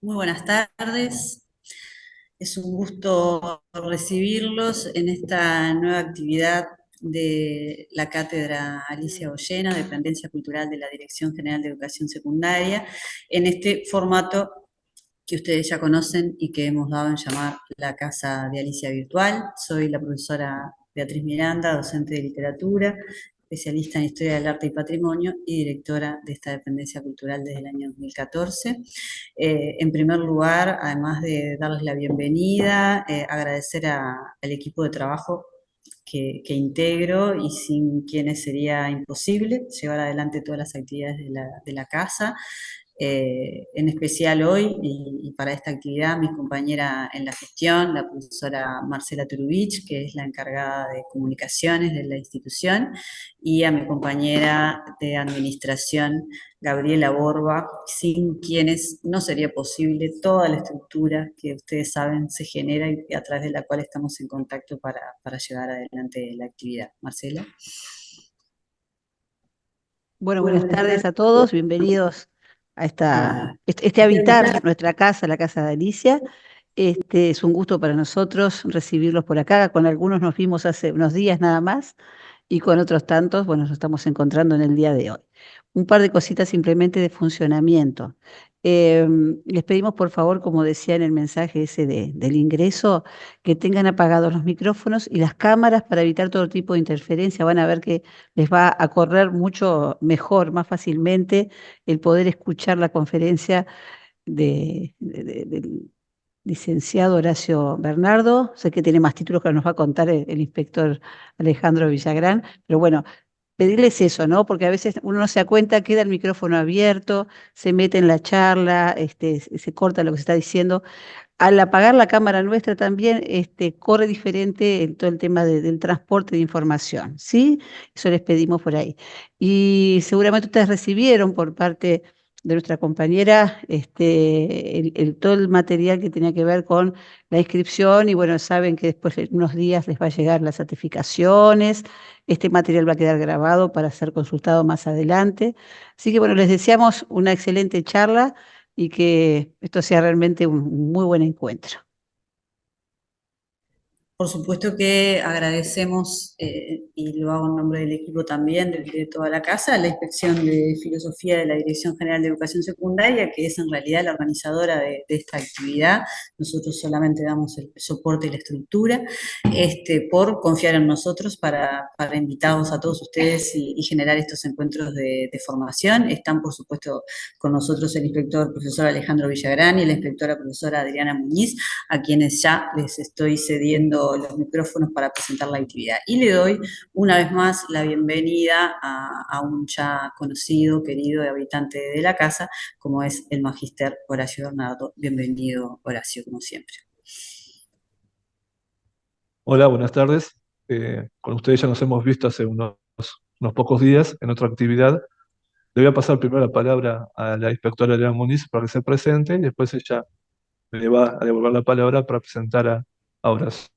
Muy buenas tardes. Es un gusto recibirlos en esta nueva actividad de la Cátedra Alicia Boyena, Dependencia Cultural de la Dirección General de Educación Secundaria, en este formato que ustedes ya conocen y que hemos dado en llamar la Casa de Alicia Virtual. Soy la profesora Beatriz Miranda, docente de literatura, especialista en Historia del Arte y Patrimonio y directora de esta dependencia cultural desde el año 2014. En primer lugar, además de darles la bienvenida, agradecer al equipo de trabajo que integro y sin quienes sería imposible llevar adelante todas las actividades de la casa. En especial hoy y para esta actividad, mi compañera en la gestión, la profesora Marcela Turubich, que es la encargada de comunicaciones de la institución, y a mi compañera de administración, Gabriela Borba, sin quienes no sería posible toda la estructura que ustedes saben se genera y a través de la cual estamos en contacto para llevar adelante la actividad. Marcela. Bueno, Bueno, buenas buenas tardes tardes a todos, bienvenidos a a este este habitar habitar. nuestra casa, la casa de Alicia. Es un gusto para nosotros recibirlos por acá. Con algunos nos vimos hace unos días nada más y con otros tantos, bueno, nos estamos encontrando en el día de hoy. Un par de cositas simplemente de funcionamiento. Les pedimos por favor, como decía en el mensaje ese del ingreso, que tengan apagados los micrófonos y las cámaras para evitar todo tipo de interferencia. Van a ver que les va a correr mucho mejor, más fácilmente el poder escuchar la conferencia del licenciado Horacio Bernardo. Sé que tiene más títulos que nos va a contar el inspector Alejandro Villagrán, pero bueno, pedirles eso, ¿no? Porque a veces uno no se da cuenta, queda el micrófono abierto, se mete en la charla, se corta lo que se está diciendo. Al apagar la cámara nuestra también corre diferente todo el tema del transporte de información, ¿sí? Eso les pedimos por ahí. Y seguramente ustedes recibieron por parte de nuestra compañera todo el material que tenía que ver con la inscripción y bueno, saben que después en unos días les va a llegar las certificaciones, este material va a quedar grabado para ser consultado más adelante. Así que bueno, les deseamos una excelente charla y que esto sea realmente un muy buen encuentro. Por supuesto que agradecemos, y lo hago en nombre del equipo también, de toda la casa, la Inspección de Filosofía de la Dirección General de Educación Secundaria, que es en realidad la organizadora de esta actividad. Nosotros solamente damos el soporte y la estructura, por confiar en nosotros para invitarlos a todos ustedes y generar estos encuentros de formación. Están, por supuesto, con nosotros el inspector profesor Alejandro Villagrán y la inspectora profesora Adriana Muñiz, a quienes ya les estoy cediendo los micrófonos para presentar la actividad. Y le doy una vez más la bienvenida a un ya conocido, querido habitante de la casa, como es el magíster Horacio Bernardo. Bienvenido, Horacio, como siempre. Hola, buenas tardes. Con ustedes ya nos hemos visto hace unos pocos días en otra actividad. Le voy a pasar primero la palabra a la inspectora Elena Muniz para que se presente y después ella me va a devolver la palabra para presentar a Horacio.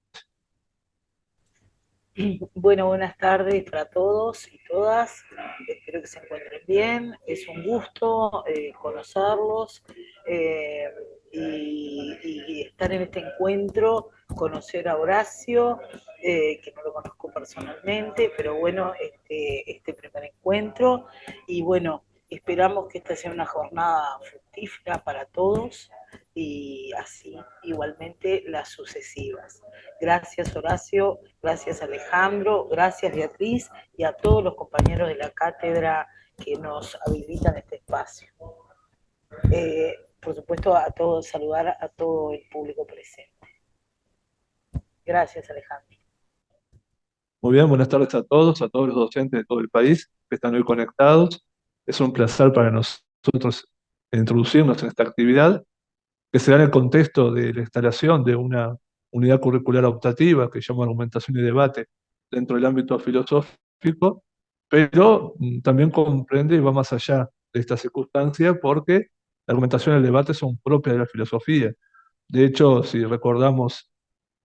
Bueno, buenas tardes para todos y todas. Espero que se encuentren bien. Es un gusto conocerlos eh, y estar en este encuentro, conocer a Horacio, que no lo conozco personalmente, pero bueno, este primer encuentro. Y bueno, esperamos que esta sea una jornada fructífera para todos y así igualmente las sucesivas. Gracias Horacio, gracias Alejandro, gracias Beatriz y a todos los compañeros de la cátedra que nos habilitan este espacio. Por supuesto, a todos, saludar a todo el público presente. Gracias Alejandro. Muy bien, buenas tardes a todos los docentes de todo el país que están hoy conectados. Es un placer para nosotros introducirnos en esta actividad que se da en el contexto de la instalación de una unidad curricular optativa que llama argumentación y debate dentro del ámbito filosófico, pero también comprende y va más allá de esta circunstancia porque la argumentación y el debate son propias de la filosofía. De hecho, si recordamos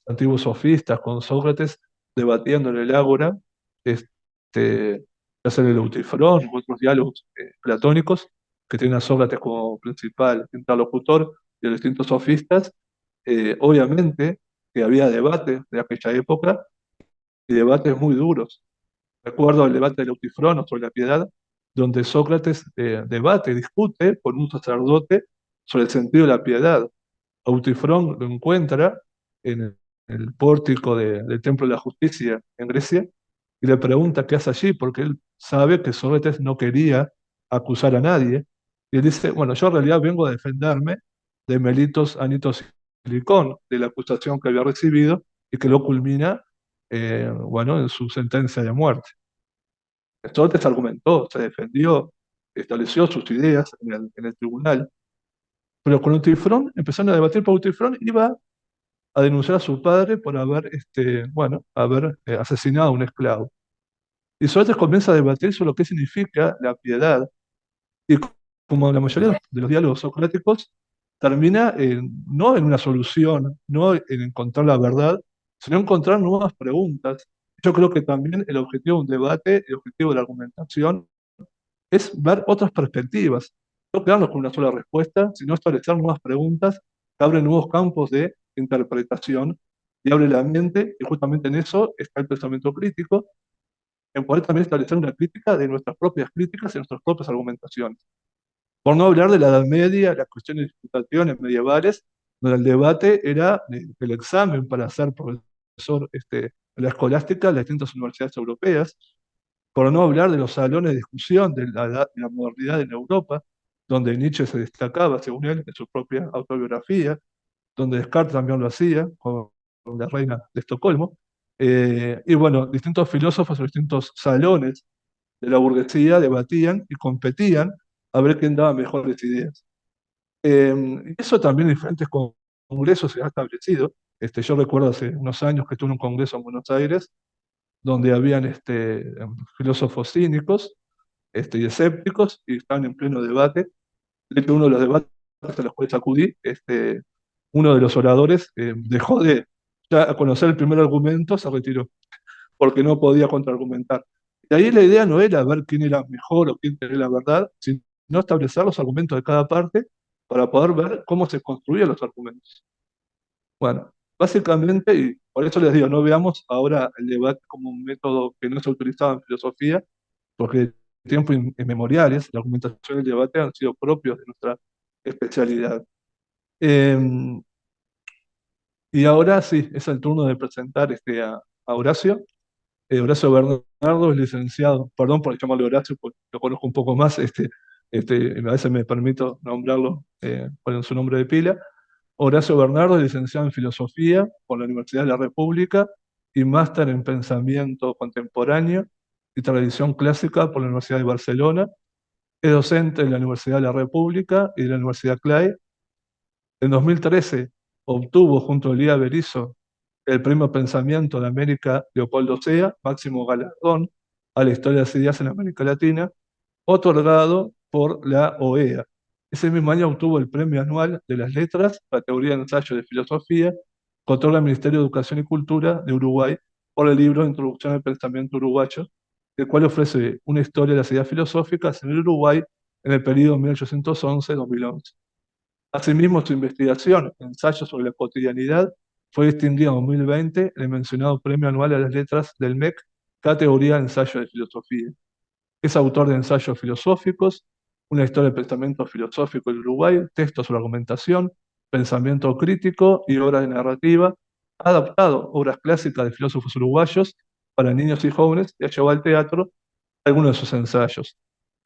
antiguos sofistas con Sócrates debatiendo en el ágora, este, ya sea el Eutifrón u otros diálogos platónicos que tienen a Sócrates como principal interlocutor, de los distintos sofistas, obviamente que había debates de aquella época y debates muy duros. Recuerdo el debate de Eutifrono sobre la piedad, donde Sócrates debate, discute con un sacerdote sobre el sentido de la piedad. Eutifrón lo encuentra en el pórtico del Templo de la Justicia en Grecia y le pregunta qué hace allí, porque él sabe que Sócrates no quería acusar a nadie. Y él dice, bueno, yo en realidad vengo a defenderme de Melitos Anitos Silicón, de la acusación que había recibido y que lo culmina, bueno, en su sentencia de muerte. Sócrates argumentó, se defendió, estableció sus ideas en el tribunal, pero con Eutifrón empezaron a debatir por Eutifrón, iba a denunciar a su padre por haber, bueno, haber asesinado a un esclavo. Y Sócrates comienza a debatir sobre lo que significa la piedad. Y como la mayoría de los diálogos socráticos, termina no en una solución, no en encontrar la verdad, sino encontrar nuevas preguntas. Yo creo que también el objetivo de un debate, el objetivo de la argumentación, es ver otras perspectivas. No quedarnos con una sola respuesta, sino establecer nuevas preguntas que abren nuevos campos de interpretación y abre la mente, y justamente en eso está el pensamiento crítico, en poder también establecer una crítica de nuestras propias críticas y nuestras propias argumentaciones. Por no hablar de la Edad Media, las cuestiones disputaciones medievales, donde el debate era el examen para ser profesor en la escolástica de las distintas universidades europeas, por no hablar de los salones de discusión de la modernidad en Europa, donde Nietzsche se destacaba, según él, en su propia autobiografía, donde Descartes también lo hacía, con la reina de Estocolmo. Y bueno, distintos filósofos en distintos salones de la burguesía debatían y competían a ver quién daba mejores ideas. Y eso también en diferentes congresos se ha establecido. Yo recuerdo hace unos años que estuve en un congreso en Buenos Aires, donde habían filósofos cínicos y escépticos, y estaban en pleno debate. De hecho, uno de los debates a los cuales acudí, uno de los oradores dejó de ya conocer el primer argumento, se retiró, porque no podía contraargumentar. Y ahí la idea no era ver quién era mejor o quién tenía la verdad, sino establecer los argumentos de cada parte para poder ver cómo se construían los argumentos. Bueno, básicamente, y por eso les digo, no veamos ahora el debate como un método que no se utilizaba en filosofía, porque de tiempos inmemoriales la argumentación y el debate han sido propios de nuestra especialidad. Eh, y ahora sí, es el turno de presentar a Horacio. Horacio Bernardo es licenciado, perdón por llamarlo Horacio, porque lo conozco un poco más, a veces me permito nombrarlo con su nombre de pila. Horacio Bernardo es licenciado en Filosofía por la Universidad de la República y máster en Pensamiento Contemporáneo y Tradición Clásica por la Universidad de Barcelona. Es docente en la Universidad de la República y de la Universidad Clay. En 2013 obtuvo junto a Elías Berizo el Premio Pensamiento de América Leopoldo Sea, máximo galardón a la historia de las ideas en América Latina, otorgado por la OEA. Ese mismo año obtuvo el Premio Anual de las Letras, categoría de ensayo de filosofía, que otorga el Ministerio de Educación y Cultura de Uruguay por el libro Introducción al Pensamiento Uruguayo, el cual ofrece una historia de las ideas filosóficas en el Uruguay en el periodo 1811-2011. Asimismo, su investigación, Ensayo sobre la cotidianidad, fue distinguida en 2020 en el mencionado Premio Anual a las Letras del MEC, categoría de ensayo de filosofía. Es autor de ensayos filosóficos, una historia del pensamiento filosófico del Uruguay, textos sobre argumentación, pensamiento crítico y obras de narrativa. Ha adaptado obras clásicas de filósofos uruguayos para niños y jóvenes y ha llevado al teatro algunos de sus ensayos.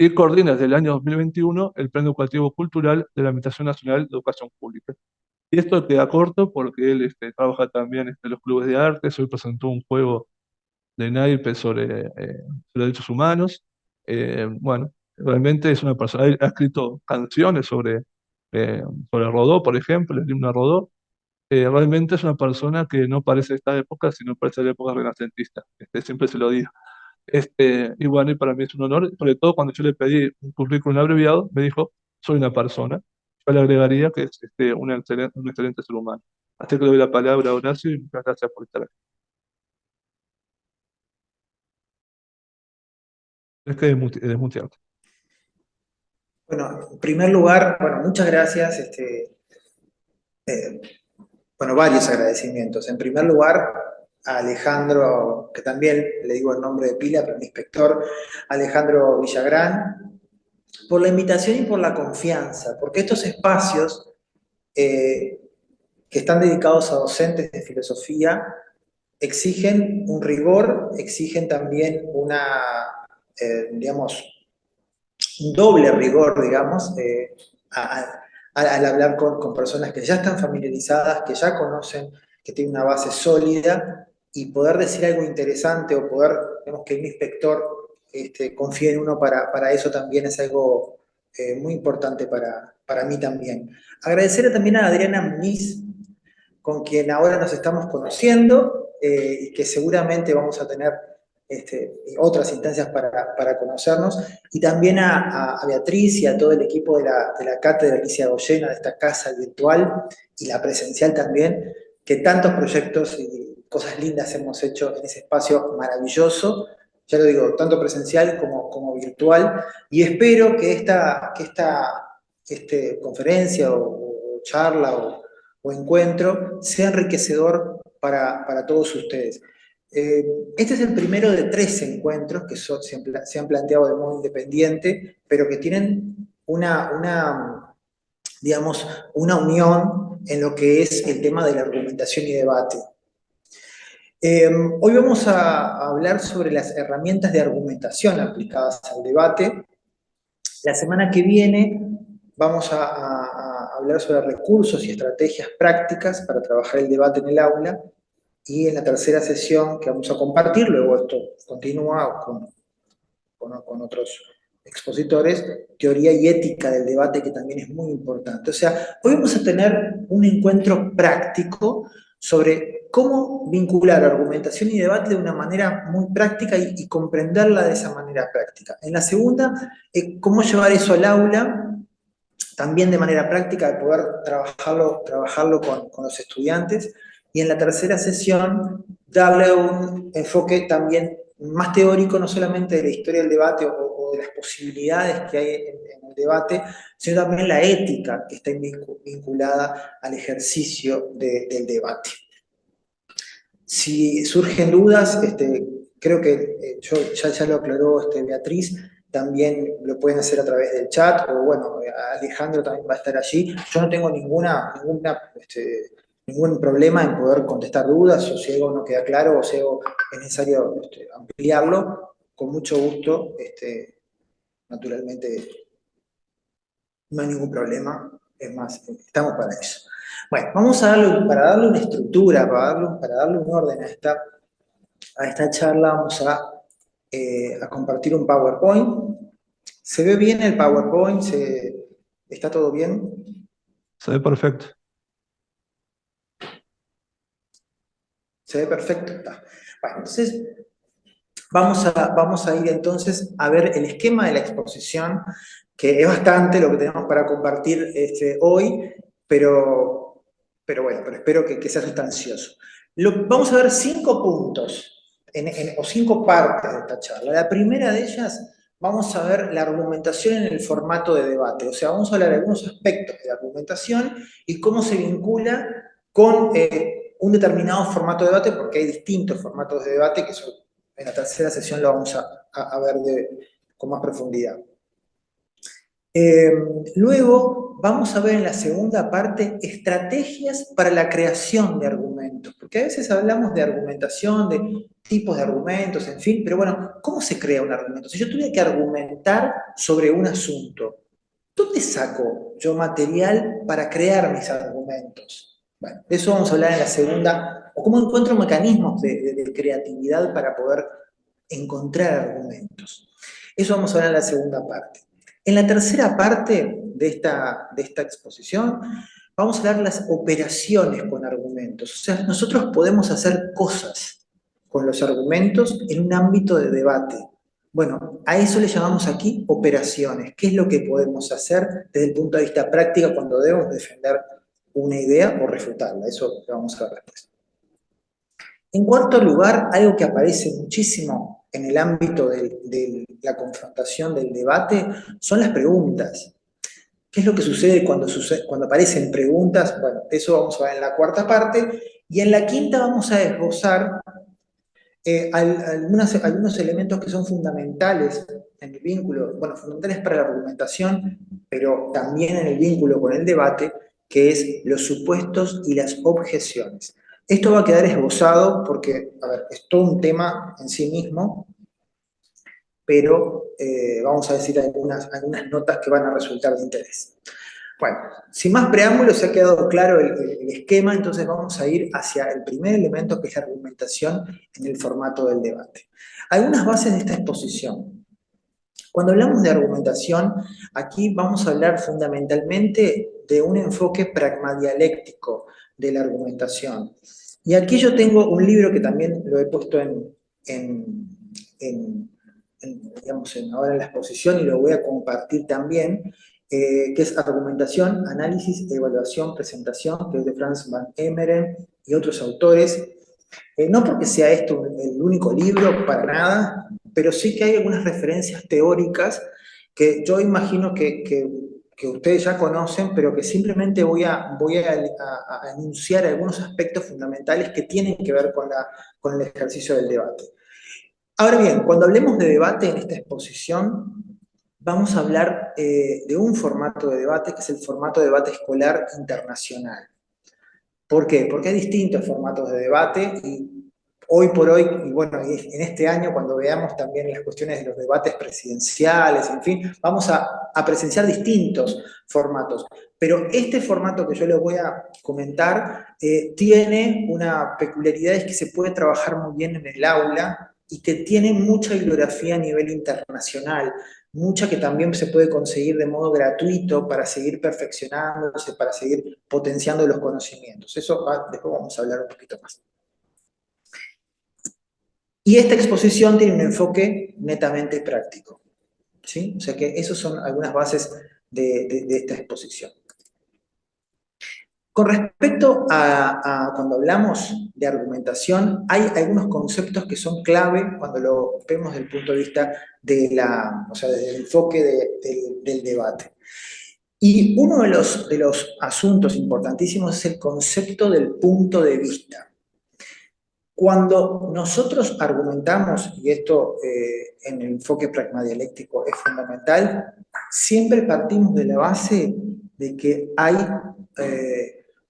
Y coordina desde el año 2021 el Plan Educativo Cultural de la Administración Nacional de Educación Pública. Y esto queda corto porque él trabaja también en los clubes de arte. Hoy presentó un juego de naipes sobre derechos humanos. Bueno, realmente es una persona, ha escrito canciones sobre Rodó, por ejemplo, el himno a Rodó. Realmente es una persona que no parece de esta época, sino parece de la época renacentista. Siempre se lo digo. Y bueno, y para mí es un honor, sobre todo cuando yo le pedí un currículum abreviado, me dijo, soy una persona. Yo le agregaría que es un excelente ser humano. Así que le doy la palabra a Horacio y muchas gracias por estar aquí. Es que desmutearte. Bueno, en primer lugar, bueno, muchas gracias, bueno, varios agradecimientos. En primer lugar, a Alejandro, que también le digo el nombre de pila, pero el inspector Alejandro Villagrán, por la invitación y por la confianza, porque estos espacios que están dedicados a docentes de filosofía exigen un rigor, exigen también digamos, un doble rigor, digamos, al hablar con personas que ya están familiarizadas, que ya conocen, que tienen una base sólida, y poder decir algo interesante o poder, digamos, que un inspector confíe en uno para eso también es algo muy importante para mí también. Agradecerle también a Adriana Muniz, con quien ahora nos estamos conociendo y que seguramente vamos a tener otras instancias para conocernos, y también a Beatriz y a todo el equipo de la Cátedra Alicia Goyena, de esta casa virtual y la presencial también, que tantos proyectos y cosas lindas hemos hecho en ese espacio maravilloso, ya lo digo, tanto presencial como virtual, y espero que esta conferencia o charla o encuentro sea enriquecedor para todos ustedes. Este es el primero de 3 encuentros que se han planteado de modo independiente, pero que tienen digamos, una unión en lo que es el tema de la argumentación y debate. Hoy vamos a hablar sobre las herramientas de argumentación aplicadas al debate. La semana que viene vamos a hablar sobre recursos y estrategias prácticas para trabajar el debate en el aula, y en la tercera sesión que vamos a compartir, luego esto continúa con otros expositores, teoría y ética del debate, que también es muy importante. O sea, hoy vamos a tener un encuentro práctico sobre cómo vincular argumentación y debate de una manera muy práctica y comprenderla de esa manera práctica. En la segunda, cómo llevar eso al aula, también de manera práctica, de poder trabajarlo con los estudiantes. Y en la tercera sesión, darle un enfoque también más teórico, no solamente de la historia del debate o de las posibilidades que hay en el debate, sino también la ética que está vinculada al ejercicio del debate. Si surgen dudas, creo que ya lo aclaró Beatriz, también lo pueden hacer a través del chat, o bueno, Alejandro también va a estar allí. Yo no tengo ningún problema en poder contestar dudas, o si algo no queda claro, o si algo es necesario ampliarlo, con mucho gusto, naturalmente no hay ningún problema, es más, estamos para eso. Bueno, vamos a para darle una estructura, para darle un orden a esta charla, vamos a compartir un PowerPoint. ¿Se ve bien el PowerPoint? ¿Está todo bien? Se ve perfecto. ¿Se ve perfecto? Está. Bueno, entonces vamos a ir entonces a ver el esquema de la exposición, que es bastante lo que tenemos para compartir hoy, pero espero que sea sustancioso. Vamos a ver 5 puntos, o 5 partes de esta charla. La primera de ellas, vamos a ver la argumentación en el formato de debate. O sea, vamos a hablar de algunos aspectos de la argumentación y cómo se vincula con un determinado formato de debate, porque hay distintos formatos de debate que son, en la tercera sesión lo vamos a ver con más profundidad. Luego vamos a ver en la segunda parte estrategias para la creación de argumentos, porque a veces hablamos de argumentación, de tipos de argumentos, en fin, pero bueno, ¿cómo se crea un argumento? Si yo tuviera que argumentar sobre un asunto, ¿dónde saco yo material para crear mis argumentos? Bueno, de eso vamos a hablar en la segunda, o cómo encuentro mecanismos de creatividad para poder encontrar argumentos. Eso vamos a hablar en la segunda parte. En la tercera parte de esta exposición, vamos a hablar de las operaciones con argumentos. O sea, nosotros podemos hacer cosas con los argumentos en un ámbito de debate. Bueno, a eso le llamamos aquí operaciones. ¿Qué es lo que podemos hacer desde el punto de vista práctico cuando debemos defender una idea o refutarla? Eso lo vamos a ver después. En cuarto lugar, algo que aparece muchísimo en el ámbito de la confrontación del debate son las preguntas. ¿Qué es lo que sucede cuando aparecen preguntas? Bueno, eso vamos a ver en la cuarta parte. Y en la quinta vamos a esbozar algunos elementos que son fundamentales en el vínculo, bueno, fundamentales para la argumentación, pero también en el vínculo con el debate, que es los supuestos y las objeciones. Esto va a quedar esbozado porque, a ver, es todo un tema en sí mismo, pero vamos a decir algunas notas que van a resultar de interés. Bueno, sin más preámbulos, se ha quedado claro el esquema, entonces vamos a ir hacia el primer elemento, que es la argumentación en el formato del debate. Algunas bases de esta exposición. Cuando hablamos de argumentación, aquí vamos a hablar fundamentalmente de un enfoque pragmadialéctico de la argumentación. Y aquí yo tengo un libro que también lo he puesto ahora en la exposición y lo voy a compartir también, que es Argumentación, Análisis, Evaluación, Presentación, que es de Franz van Emeren y otros autores. No porque sea esto el único libro, para nada, pero sí que hay algunas referencias teóricas que yo imagino que ustedes ya conocen, pero que simplemente voy a enunciar algunos aspectos fundamentales que tienen que ver con el ejercicio del debate. Ahora bien, cuando hablemos de debate en esta exposición, vamos a hablar de un formato de debate, que es el formato de debate escolar internacional. ¿Por qué? Porque hay distintos formatos de debate y hoy por hoy, y bueno, en este año cuando veamos también las cuestiones de los debates presidenciales, en fin, vamos a presenciar distintos formatos. Pero este formato que yo les voy a comentar tiene una peculiaridad, es que se puede trabajar muy bien en el aula y que tiene mucha bibliografía a nivel internacional, mucha que también se puede conseguir de modo gratuito para seguir perfeccionándose, para seguir potenciando los conocimientos. Eso después vamos a hablar un poquito más. Y esta exposición tiene un enfoque netamente práctico, ¿sí? O sea que esas son algunas bases de esta exposición. Con respecto a cuando hablamos de argumentación, hay algunos conceptos que son clave cuando lo vemos desde el punto de vista desde el enfoque del debate. Y uno de los asuntos importantísimos es el concepto del punto de vista. Cuando nosotros argumentamos, y esto en el enfoque pragmadialéctico es fundamental, siempre partimos de la base de que hay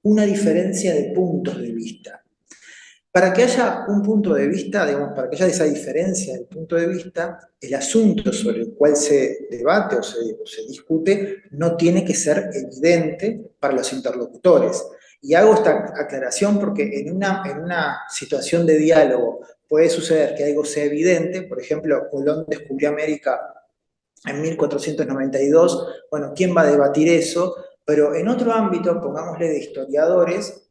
una diferencia de puntos de vista. Para que haya un punto de vista, digamos, para que haya esa diferencia de punto de vista, el asunto sobre el cual se debate o se discute no tiene que ser evidente para los interlocutores. Y hago esta aclaración porque en una situación de diálogo puede suceder que algo sea evidente. Por ejemplo, Colón descubrió América en 1492, bueno, ¿quién va a debatir eso? Pero en otro ámbito, pongámosle de historiadores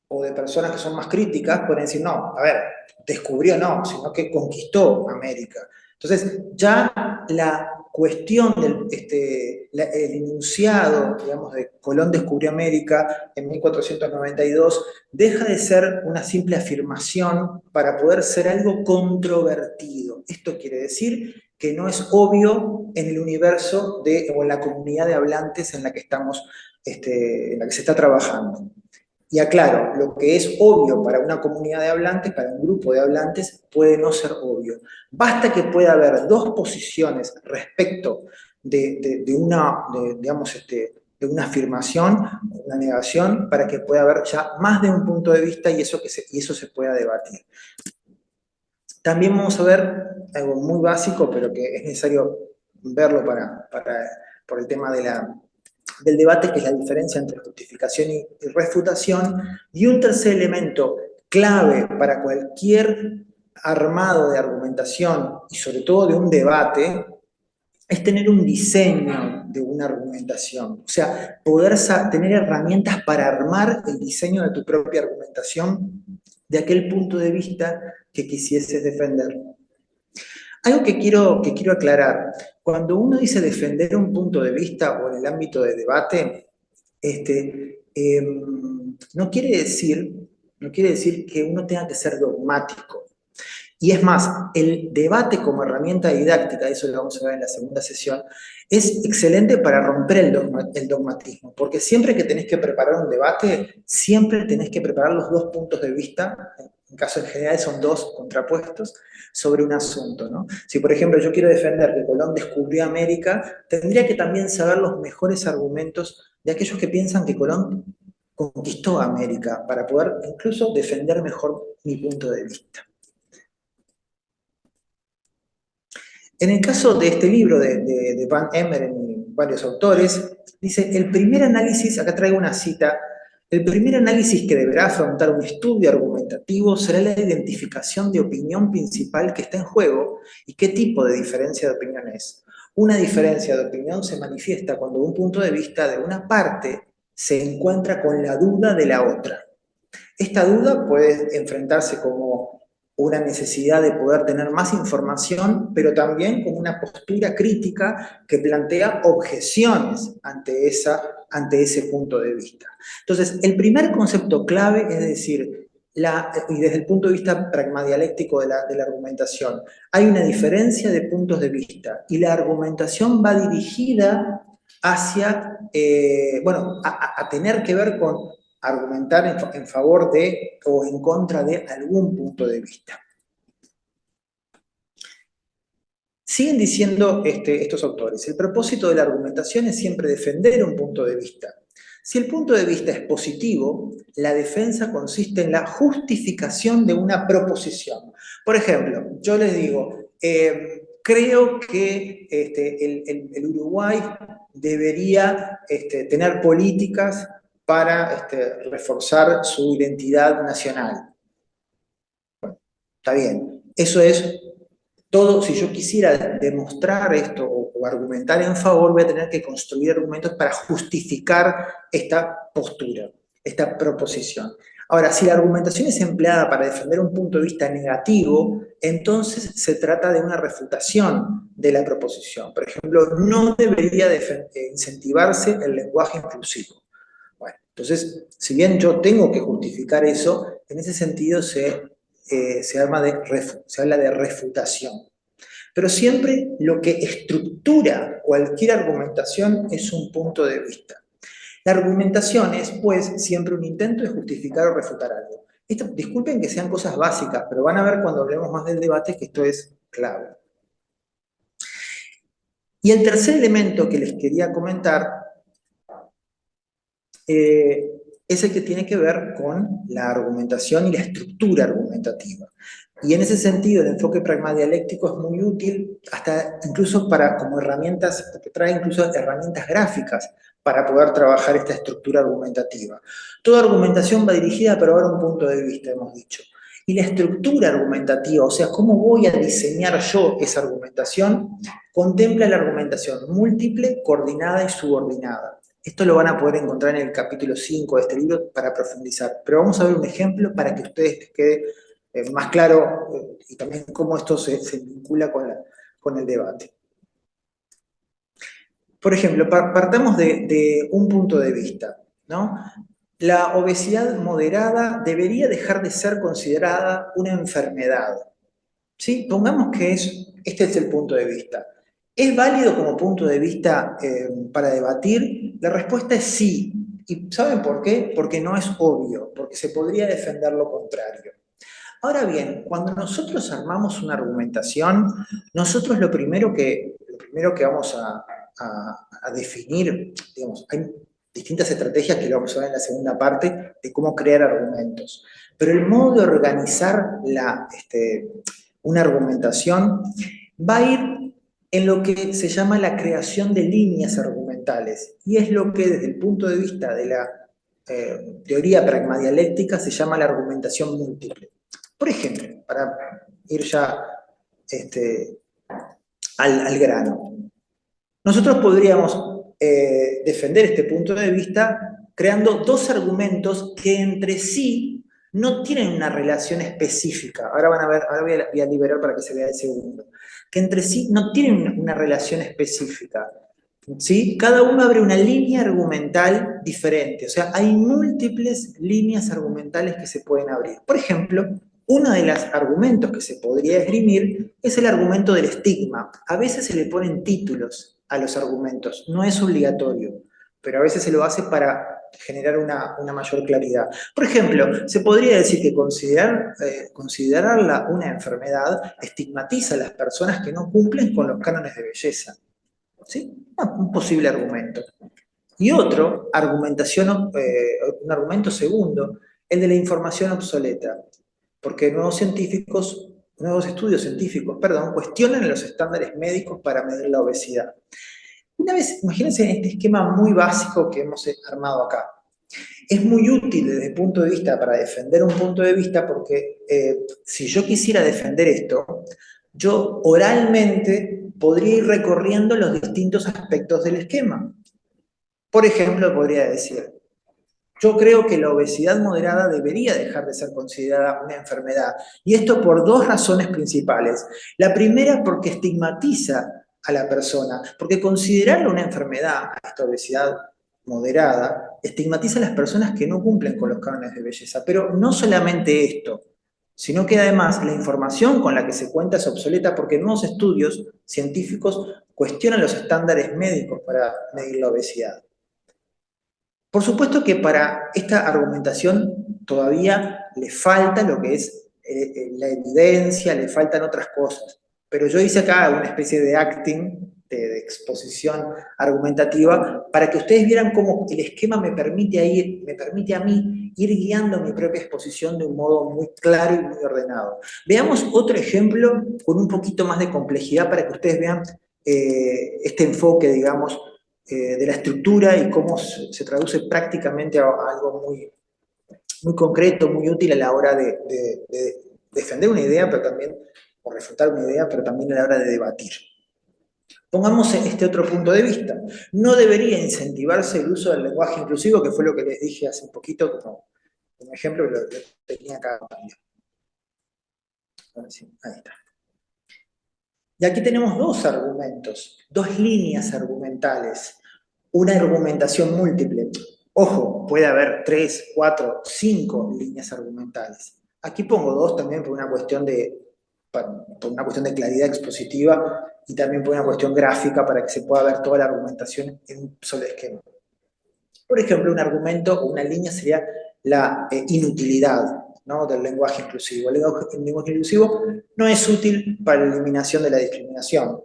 o de personas que son más críticas, pueden decir, no, a ver, descubrió no, sino que conquistó América. Entonces, ya la cuestión el enunciado, digamos, de Colón descubrió América en 1492, deja de ser una simple afirmación para poder ser algo controvertido. Esto quiere decir que no es obvio en el universo o en la comunidad de hablantes en la que estamos, en la que se está trabajando. Y aclaro, lo que es obvio para una comunidad de hablantes, para un grupo de hablantes, puede no ser obvio. Basta que pueda haber dos posiciones respecto de una afirmación, una negación, para que pueda haber ya más de un punto de vista y eso se pueda debatir. También vamos a ver algo muy básico, pero que es necesario verlo por el tema del debate, que es la diferencia entre justificación y refutación, y un tercer elemento clave para cualquier armado de argumentación, y sobre todo de un debate, es tener un diseño de una argumentación, o sea, poder tener herramientas para armar el diseño de tu propia argumentación de aquel punto de vista que quisieses defender. Algo que quiero aclarar, cuando uno dice defender un punto de vista o en el ámbito de debate, no quiere decir que uno tenga que ser dogmático. Y es más, el debate como herramienta didáctica, eso lo vamos a ver en la segunda sesión, es excelente para romper el dogmatismo, porque siempre que tenés que preparar un debate, siempre tenés que preparar los dos puntos de vista, en caso en general son dos contrapuestos, sobre un asunto, ¿no? Si, por ejemplo, yo quiero defender que Colón descubrió América, tendría que también saber los mejores argumentos de aquellos que piensan que Colón conquistó América, para poder incluso defender mejor mi punto de vista. En el caso de este libro de Van Emmeren y varios autores, dice, el primer análisis, acá traigo una cita, el primer análisis que deberá afrontar un estudio argumentativo será la identificación de opinión principal que está en juego y qué tipo de diferencia de opinión es. Una diferencia de opinión se manifiesta cuando un punto de vista de una parte se encuentra con la duda de la otra. Esta duda puede enfrentarse como una necesidad de poder tener más información, pero también como una postura crítica que plantea objeciones ante ese punto de vista. Entonces, el primer concepto clave es decir, y desde el punto de vista pragmadialéctico de la argumentación, hay una diferencia de puntos de vista y la argumentación va dirigida hacia, a tener que ver con argumentar en favor de o en contra de algún punto de vista. Siguen diciendo estos autores, el propósito de la argumentación es siempre defender un punto de vista. Si el punto de vista es positivo, la defensa consiste en la justificación de una proposición. Por ejemplo, yo les digo, creo que el Uruguay debería tener políticas para reforzar su identidad nacional. Bueno, está bien. Eso es todo. Si yo quisiera demostrar esto o argumentar en favor, voy a tener que construir argumentos para justificar esta postura, esta proposición. Ahora, si la argumentación es empleada para defender un punto de vista negativo, entonces se trata de una refutación de la proposición. Por ejemplo, no debería incentivarse el lenguaje inclusivo. Bueno, entonces, si bien yo tengo que justificar eso, en ese sentido se habla de refutación. Pero siempre lo que estructura cualquier argumentación es un punto de vista. La argumentación es, pues, siempre un intento de justificar o refutar algo. Disculpen que sean cosas básicas, pero van a ver cuando hablemos más del debate que esto es clave. Y el tercer elemento que les quería comentar es el que tiene que ver con la argumentación y la estructura argumentativa. Y en ese sentido, el enfoque pragmadialéctico es muy útil, hasta incluso como herramientas, porque trae incluso herramientas gráficas para poder trabajar esta estructura argumentativa. Toda argumentación va dirigida a probar un punto de vista, hemos dicho. Y la estructura argumentativa, o sea, cómo voy a diseñar yo esa argumentación, contempla la argumentación múltiple, coordinada y subordinada. Esto lo van a poder encontrar en el capítulo 5 de este libro para profundizar. Pero vamos a ver un ejemplo para que a ustedes les quede más claro y también cómo esto se vincula con el debate. Por ejemplo, partamos de un punto de vista, ¿no? La obesidad moderada debería dejar de ser considerada una enfermedad. ¿Sí? Pongamos que este es el punto de vista. ¿Es válido como punto de vista para debatir? La respuesta es sí. ¿Y saben por qué? Porque no es obvio, porque se podría defender lo contrario. Ahora bien, cuando nosotros armamos una argumentación, nosotros lo primero que vamos a definir, digamos, hay distintas estrategias que lo vamos a ver en la segunda parte de cómo crear argumentos. Pero el modo de organizar una argumentación va a ir en lo que se llama la creación de líneas argumentales. Y es lo que desde el punto de vista de la teoría pragmadialéctica se llama la argumentación múltiple. Por ejemplo, para ir ya al grano, nosotros podríamos defender este punto de vista creando dos argumentos que entre sí no tienen una relación específica. Ahora van a ver, ahora voy a liberar para que se vea el segundo. Que entre sí no tienen una relación específica. ¿Sí? Cada uno abre una línea argumental diferente. O sea, hay múltiples líneas argumentales que se pueden abrir. Por ejemplo, Uno de los argumentos que se podría esgrimir es el argumento del estigma. A veces se le ponen títulos a los argumentos, no es obligatorio, pero a veces se lo hace para generar una mayor claridad. Por ejemplo, se podría decir que considerarla una enfermedad estigmatiza a las personas que no cumplen con los cánones de belleza. ¿Sí? Un posible argumento. Y otro, un argumento segundo, el de la información obsoleta, porque nuevos estudios científicos, cuestionan los estándares médicos para medir la obesidad. Una vez, imagínense este esquema muy básico que hemos armado acá. Es muy útil desde el punto de vista, para defender un punto de vista, porque si yo quisiera defender esto, yo oralmente podría ir recorriendo los distintos aspectos del esquema. Por ejemplo, podría decir, yo creo que la obesidad moderada debería dejar de ser considerada una enfermedad, y esto por dos razones principales. La primera, porque estigmatiza a la persona, porque considerarla una enfermedad, esta obesidad moderada, estigmatiza a las personas que no cumplen con los cánones de belleza. Pero no solamente esto, sino que además la información con la que se cuenta es obsoleta porque nuevos estudios científicos cuestionan los estándares médicos para medir la obesidad. Por supuesto que para esta argumentación todavía le falta lo que es la evidencia, le faltan otras cosas. Pero yo hice acá una especie de acting, de exposición argumentativa, para que ustedes vieran cómo el esquema me permite a mí ir guiando mi propia exposición de un modo muy claro y muy ordenado. Veamos otro ejemplo con un poquito más de complejidad para que ustedes vean este enfoque, digamos, de la estructura y cómo se traduce prácticamente a algo muy, muy concreto, muy útil a la hora de defender una idea, pero también, o refutar una idea, pero también a la hora de debatir. Pongamos este otro punto de vista. No debería incentivarse el uso del lenguaje inclusivo, que fue lo que les dije hace un poquito como ejemplo, que lo tenía acá también. Ahí está. Y aquí tenemos dos argumentos, dos líneas argumentales, una argumentación múltiple. Ojo, puede haber 3, 4, 5 líneas argumentales. Aquí pongo dos también por una cuestión de claridad expositiva y también por una cuestión gráfica para que se pueda ver toda la argumentación en un solo esquema. Por ejemplo, un argumento o una línea sería la inutilidad, ¿no?, del lenguaje inclusivo. El lenguaje inclusivo no es útil para la eliminación de la discriminación.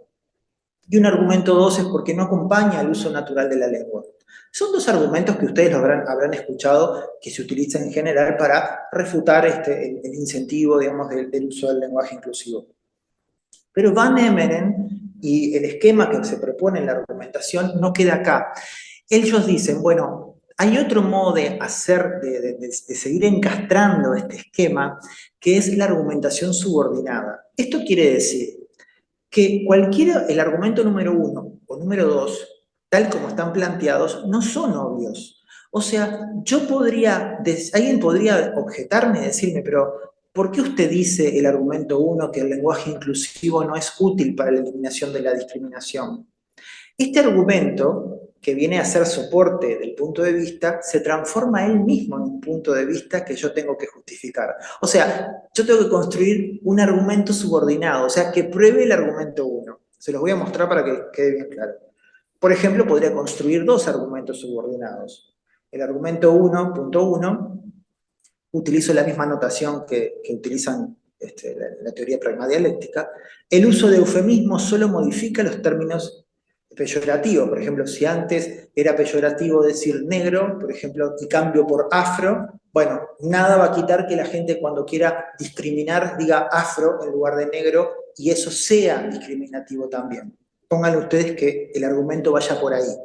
Y un argumento 2 es porque no acompaña al uso natural de la lengua. Son dos argumentos que ustedes habrán escuchado que se utilizan en general para refutar el incentivo, digamos, del uso del lenguaje inclusivo. Pero Van Emmeren y el esquema que se propone en la argumentación no queda acá. Ellos dicen, bueno, hay otro modo de seguir encastrando este esquema, que es la argumentación subordinada. Esto quiere decir que el argumento número 1 o número 2, tal como están planteados, no son obvios. O sea, alguien podría objetarme y decirme, pero ¿por qué usted dice el argumento 1 que el lenguaje inclusivo no es útil para la eliminación de la discriminación? Este argumento, que viene a ser soporte del punto de vista, se transforma él mismo en un punto de vista que yo tengo que justificar. O sea, yo tengo que construir un argumento subordinado, o sea, que pruebe el argumento 1. Se los voy a mostrar para que quede bien claro. Por ejemplo, podría construir dos argumentos subordinados. El argumento 1.1, utilizo la misma notación que utilizan la teoría pragmadialéctica. El uso de eufemismos solo modifica los términos peyorativo. Por ejemplo, si antes era peyorativo decir negro, por ejemplo, y cambio por afro, bueno, nada va a quitar que la gente cuando quiera discriminar diga afro en lugar de negro y eso sea discriminativo también. Pónganle ustedes que el argumento vaya por ahí.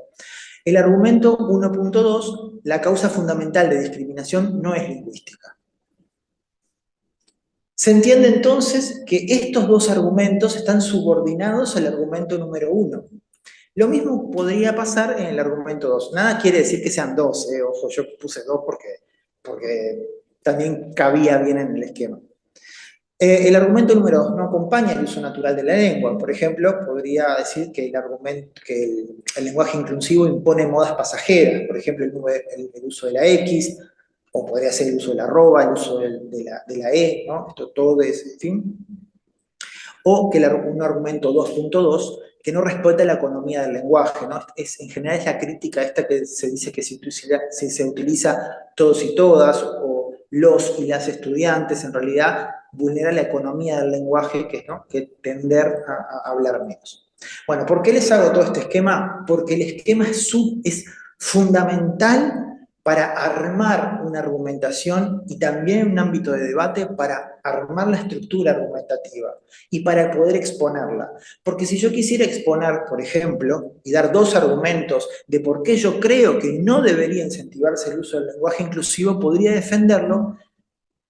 El argumento 1.2, la causa fundamental de discriminación no es lingüística. Se entiende entonces que estos dos argumentos están subordinados al argumento número 1. Lo mismo podría pasar en el argumento 2. Nada quiere decir que sean dos, ojo, yo puse 2 porque también cabía bien en el esquema. El argumento número 2 no acompaña el uso natural de la lengua. Por ejemplo, podría decir que el lenguaje inclusivo impone modas pasajeras, por ejemplo, el uso de la X, o podría ser el uso de la arroba, el uso de la E, ¿no? Esto todo es, en fin. O que un argumento 2.2 que no respeta la economía del lenguaje, ¿no? En general es la crítica esta que se dice que si se utiliza todos y todas, o los y las estudiantes, en realidad vulnera la economía del lenguaje, que es, ¿no?, que tender a hablar menos. Bueno, ¿por qué les hago todo este esquema? Porque el esquema es fundamental para armar una argumentación y también en un ámbito de debate para armar la estructura argumentativa y para poder exponerla. Porque si yo quisiera exponer, por ejemplo, y dar dos argumentos de por qué yo creo que no debería incentivarse el uso del lenguaje inclusivo, podría defenderlo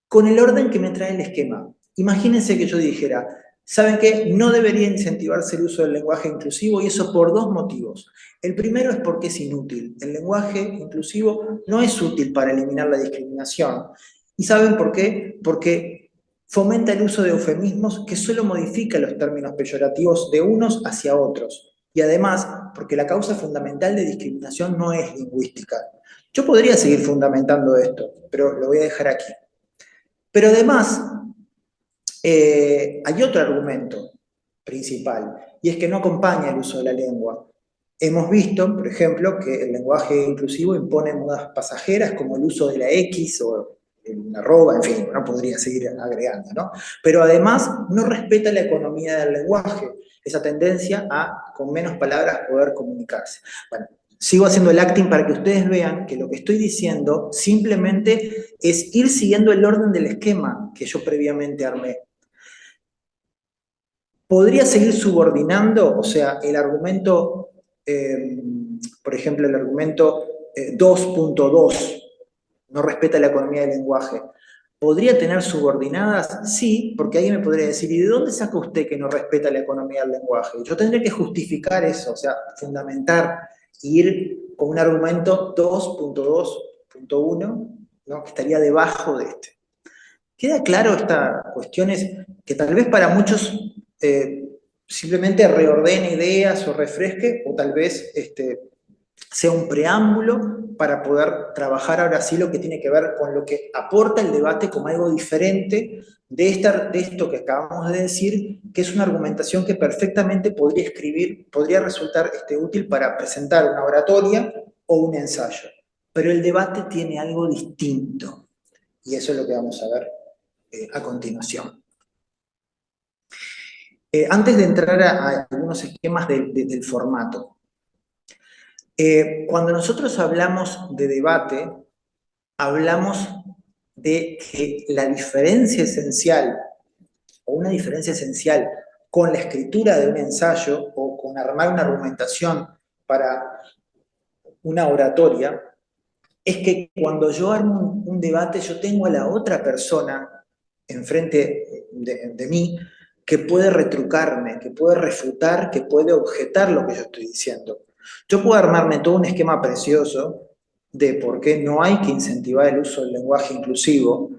con el orden que me trae el esquema. Imagínense que yo dijera, ¿saben qué? No debería incentivarse el uso del lenguaje inclusivo, y eso por dos motivos. El primero es porque es inútil. El lenguaje inclusivo no es útil para eliminar la discriminación. ¿Y saben por qué? Porque fomenta el uso de eufemismos que solo modifica los términos peyorativos de unos hacia otros. Y además, porque la causa fundamental de discriminación no es lingüística. Yo podría seguir fundamentando esto, pero lo voy a dejar aquí. Pero además, hay otro argumento principal, y es que no acompaña el uso de la lengua. Hemos visto, por ejemplo, que el lenguaje inclusivo impone modas pasajeras como el uso de la X o la arroba, en fin, no podría seguir agregando, ¿no? Pero además no respeta la economía del lenguaje, esa tendencia a, con menos palabras, poder comunicarse. Bueno, sigo haciendo el acting para que ustedes vean que lo que estoy diciendo simplemente es ir siguiendo el orden del esquema que yo previamente armé. Podría seguir subordinando, o sea, el argumento, por ejemplo, el argumento 2.2, no respeta la economía del lenguaje. ¿Podría tener subordinadas? Sí, porque alguien me podría decir, ¿y de dónde saca usted que no respeta la economía del lenguaje? Yo tendría que justificar eso, o sea, fundamentar, ir con un argumento 2.2.1, ¿no?, que estaría debajo de este. ¿Queda claro estas cuestiones que tal vez para muchos simplemente reordene ideas o refresque, o tal vez sea un preámbulo para poder trabajar ahora sí lo que tiene que ver con lo que aporta el debate como algo diferente de esto que acabamos de decir, que es una argumentación que perfectamente podría resultar útil para presentar una oratoria o un ensayo? Pero el debate tiene algo distinto, y eso es lo que vamos a ver a continuación. Antes de entrar a algunos esquemas del formato, cuando nosotros hablamos de debate, hablamos de que la diferencia esencial, o una diferencia esencial con la escritura de un ensayo o con armar una argumentación para una oratoria, es que cuando yo armo un debate, yo tengo a la otra persona enfrente de mí que puede retrucarme, que puede refutar, que puede objetar lo que yo estoy diciendo. Yo puedo armarme todo un esquema precioso de por qué no hay que incentivar el uso del lenguaje inclusivo,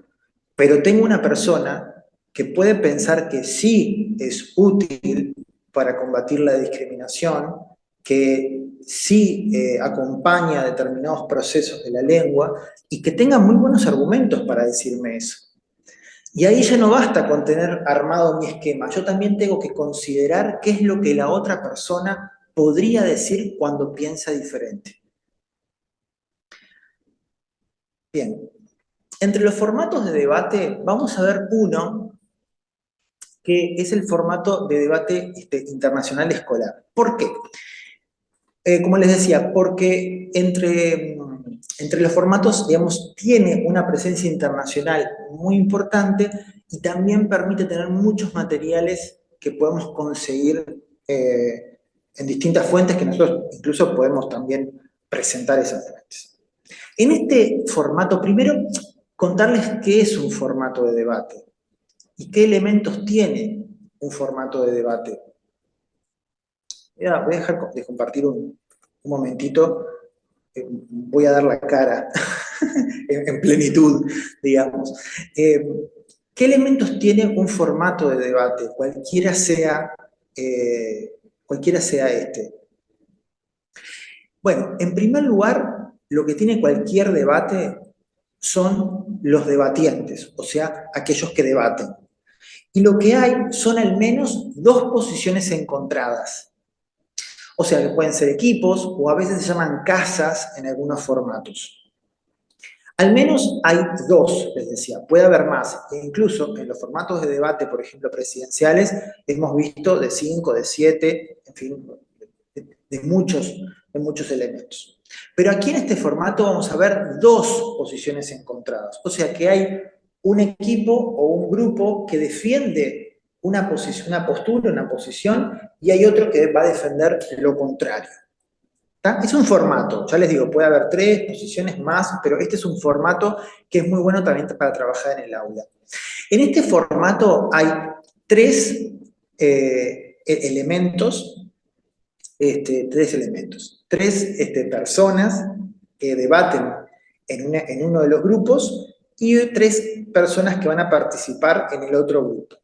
pero tengo una persona que puede pensar que sí es útil para combatir la discriminación, que sí acompaña determinados procesos de la lengua y que tenga muy buenos argumentos para decirme eso. Y ahí ya no basta con tener armado mi esquema, yo también tengo que considerar qué es lo que la otra persona podría decir cuando piensa diferente. Bien, entre los formatos de debate vamos a ver uno que es el formato de debate internacional escolar. ¿Por qué? Como les decía, porque entre los formatos, digamos, tiene una presencia internacional muy importante y también permite tener muchos materiales que podemos conseguir en distintas fuentes que nosotros incluso podemos también presentar esas fuentes. En este formato, primero, contarles qué es un formato de debate y qué elementos tiene un formato de debate. Voy a dejar de compartir un momentito, voy a dar la cara en plenitud, digamos. ¿Qué elementos tiene un formato de debate, cualquiera sea este? Bueno, en primer lugar, lo que tiene cualquier debate son los debatientes, o sea, aquellos que debaten. Y lo que hay son al menos dos posiciones encontradas. O sea, que pueden ser equipos o a veces se llaman casas en algunos formatos. Al menos hay dos, les decía, puede haber más. E incluso en los formatos de debate, por ejemplo, presidenciales, hemos visto de 5, de 7, en fin, de muchos elementos. Pero aquí en este formato vamos a ver dos posiciones encontradas. O sea que hay un equipo o un grupo que defiende una postura, una posición, y hay otro que va a defender lo contrario. ¿Tá? Es un formato, ya les digo, puede haber 3 posiciones más, pero este es un formato que es muy bueno también para trabajar en el aula. En este formato hay 3 elementos, 3 personas que debaten en uno de los grupos y 3 personas que van a participar en el otro grupo.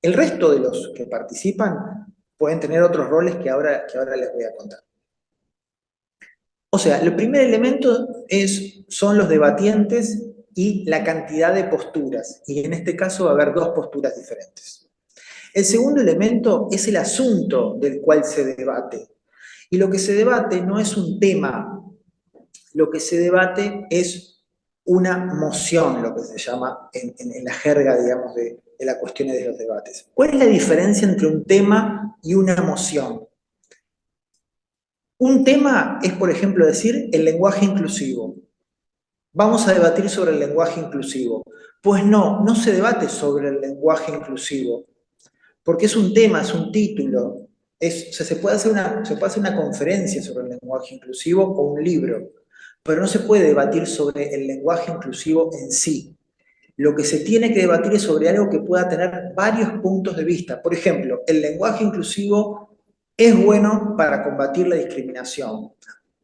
El resto de los que participan pueden tener otros roles que ahora les voy a contar. O sea, el primer elemento son los debatientes y la cantidad de posturas, y en este caso va a haber 2 posturas diferentes. El segundo elemento es el asunto del cual se debate. Y lo que se debate no es un tema, lo que se debate es una moción, lo que se llama en la jerga, digamos, de las cuestiones de los debates. ¿Cuál es la diferencia entre un tema y una moción? Un tema es, por ejemplo, decir el lenguaje inclusivo. Vamos a debatir sobre el lenguaje inclusivo. Pues no se debate sobre el lenguaje inclusivo, porque es un tema, es un título. O sea, se puede hacer una conferencia sobre el lenguaje inclusivo o un libro, pero no se puede debatir sobre el lenguaje inclusivo en sí. Lo que se tiene que debatir es sobre algo que pueda tener varios puntos de vista. Por ejemplo, el lenguaje inclusivo es bueno para combatir la discriminación.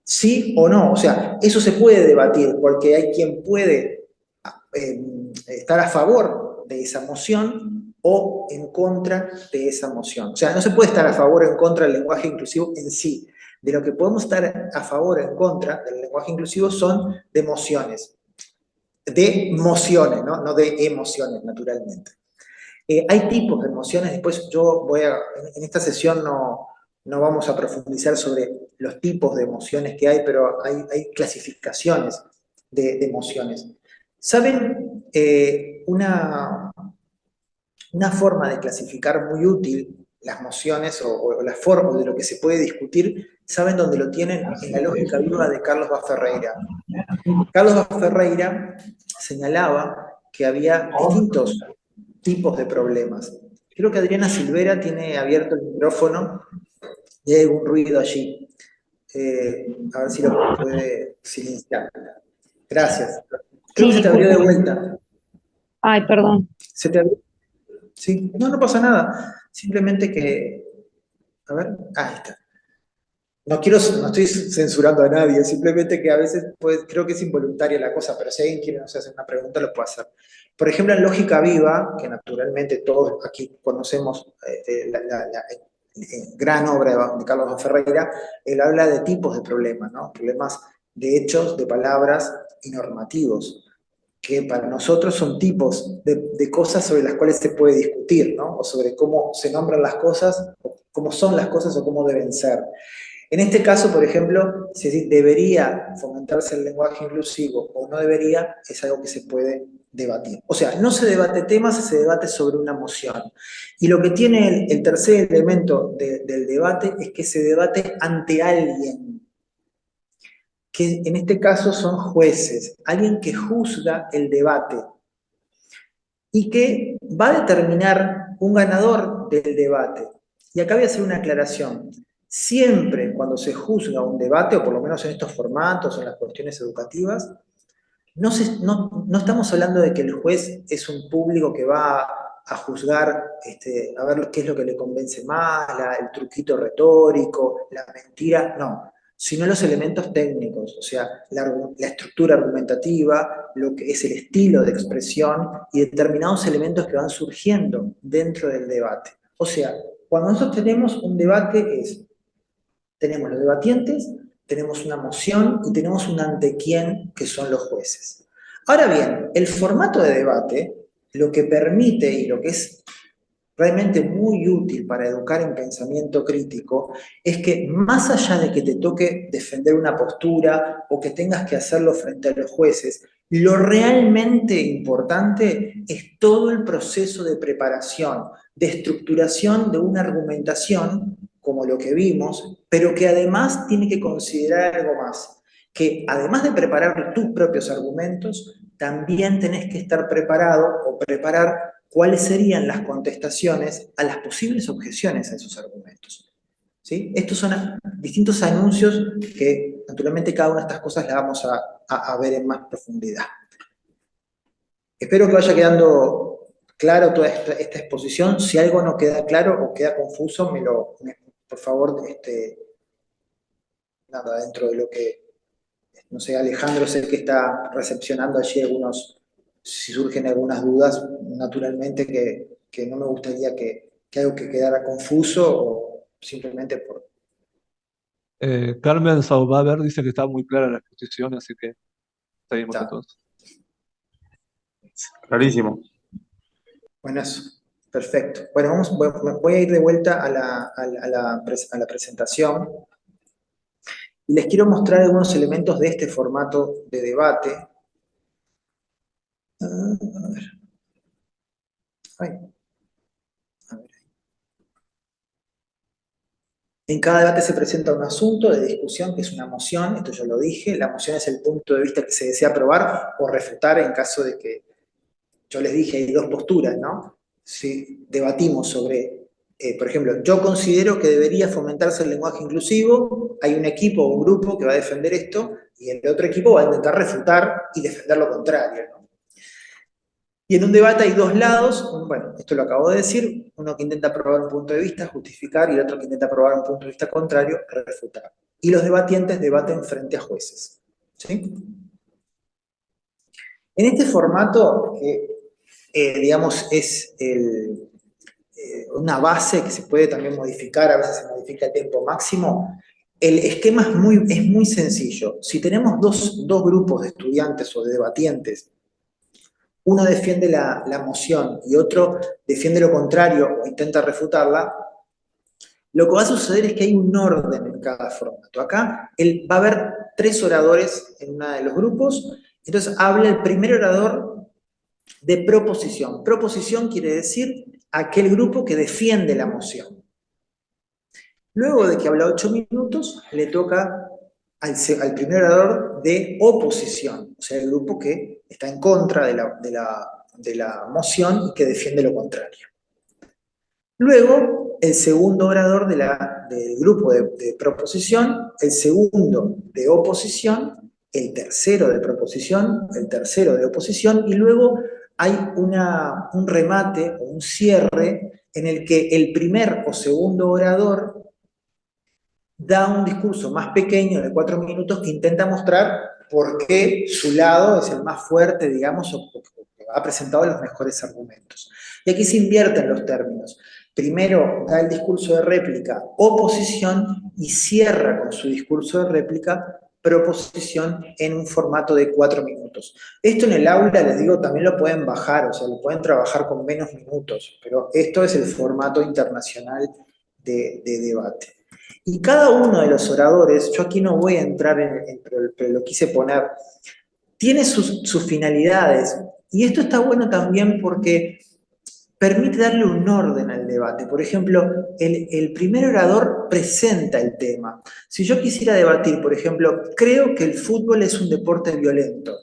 ¿Sí o no? O sea, eso se puede debatir porque hay quien puede estar a favor de esa moción o en contra de esa moción. O sea, no se puede estar a favor o en contra del lenguaje inclusivo en sí. De lo que podemos estar a favor o en contra del lenguaje inclusivo son de mociones. De mociones, no de emociones, naturalmente. Hay tipos de emociones, después en esta sesión no vamos a profundizar sobre los tipos de emociones que hay, pero hay clasificaciones de emociones. ¿Saben? Una forma de clasificar muy útil las emociones o las formas de lo que se puede discutir, ¿saben dónde lo tienen? En la lógica viva de Carlos Vaz Ferreira. Carlos Vaz Ferreira señalaba que había distintos tipos de problemas. Creo que Adriana Silvera tiene abierto el micrófono y hay algún ruido allí. A ver si lo puede silenciar. Gracias. Creo que se te abrió de vuelta. Ay, perdón. ¿Se te abrió? Sí. No pasa nada. Simplemente que... A ver, ahí está. No estoy censurando a nadie, simplemente que a veces creo que es involuntaria la cosa, pero si alguien quiere hacer una pregunta, lo puede hacer. Por ejemplo, en Lógica Viva, que naturalmente todos aquí conocemos la gran obra de Carlos Vaz Ferreira, él habla de tipos de problemas, ¿no? Problemas de hechos, de palabras y normativos, que para nosotros son tipos de cosas sobre las cuales se puede discutir, ¿no? O sobre cómo se nombran las cosas, o cómo son las cosas o cómo deben ser. En este caso, por ejemplo, si debería fomentarse el lenguaje inclusivo o no debería, es algo que se puede debatir. O sea, no se debate temas, se debate sobre una moción. Y lo que tiene el tercer elemento del debate es que se debate ante alguien, que en este caso son jueces, alguien que juzga el debate y que va a determinar un ganador del debate. Y acá voy a hacer una aclaración. Siempre cuando se juzga un debate, o por lo menos en estos formatos o en las cuestiones educativas, no estamos hablando de que el juez es un público que va a juzgar, a ver qué es lo que le convence más, el truquito retórico, la mentira, no, sino los elementos técnicos, o sea, la estructura argumentativa, lo que es el estilo de expresión y determinados elementos que van surgiendo dentro del debate. O sea, cuando nosotros tenemos un debate tenemos los debatientes, tenemos una moción y tenemos un ante quién, que son los jueces. Ahora bien, el formato de debate lo que permite y lo que es realmente muy útil para educar en pensamiento crítico es que más allá de que te toque defender una postura o que tengas que hacerlo frente a los jueces, lo realmente importante es todo el proceso de preparación, de estructuración de una argumentación, como lo que vimos, pero que además tiene que considerar algo más, que además de preparar tus propios argumentos, también tenés que estar preparado o preparar cuáles serían las contestaciones a las posibles objeciones a esos argumentos. ¿Sí? Estos son distintos anuncios que, naturalmente, cada una de estas cosas las vamos a ver en más profundidad. Espero que vaya quedando claro toda esta exposición. Si algo no queda claro o queda confuso, por favor, nada, dentro de lo que, no sé, Alejandro sé que está recepcionando allí algunos, si surgen algunas dudas, naturalmente que no me gustaría que algo que quedara confuso o simplemente por... Carmen Saubaber dice que está muy clara la exposición, así que seguimos Está. entonces. Clarísimo. Bueno, eso. Perfecto. Bueno, voy a ir de vuelta a la presentación. Y les quiero mostrar algunos elementos de este formato de debate. A ver. Ay. A ver. En cada debate se presenta un asunto de discusión que es una moción, esto ya lo dije, la moción es el punto de vista que se desea aprobar o refutar en caso de que, yo les dije, hay dos posturas, ¿no? Si debatimos sobre, por ejemplo, yo considero que debería fomentarse el lenguaje inclusivo, hay un equipo o un grupo que va a defender esto y el otro equipo va a intentar refutar y defender lo contrario, ¿no? Y en un debate hay dos lados, bueno, esto lo acabo de decir, uno que intenta probar un punto de vista, justificar, y el otro que intenta probar un punto de vista contrario, refutar. Y los debatientes debaten frente a jueces. ¿Sí? En este formato, que digamos es una base que se puede también modificar, a veces se modifica el tiempo máximo, el esquema es muy sencillo. Si tenemos dos grupos de estudiantes o de debatientes, uno defiende la moción y otro defiende lo contrario o intenta refutarla, lo que va a suceder es que hay un orden en cada formato. Acá va a haber 3 oradores en uno de los grupos, entonces habla el primer orador de proposición. Proposición quiere decir aquel grupo que defiende la moción. Luego de que habla 8 minutos, le toca al primer orador de oposición, o sea, el grupo que está en contra de la moción y que defiende lo contrario. Luego, el segundo orador del grupo de proposición, el segundo de oposición, el tercero de proposición, el tercero de oposición, y luego hay un remate o un cierre en el que el primer o segundo orador da un discurso más pequeño de 4 minutos que intenta mostrar por qué su lado es el más fuerte, digamos, o que ha presentado los mejores argumentos. Y aquí se invierten los términos. Primero da el discurso de réplica, oposición, y cierra con su discurso de réplica, proposición, en un formato de 4 minutos. Esto en el aula, les digo, también lo pueden bajar, o sea, lo pueden trabajar con menos minutos, pero esto es el formato internacional de debate. Y cada uno de los oradores, yo aquí no voy a entrar pero lo quise poner, tiene sus finalidades. Y esto está bueno también porque permite darle un orden al debate. Por ejemplo, el primer orador presenta el tema. Si yo quisiera debatir, por ejemplo, creo que el fútbol es un deporte violento.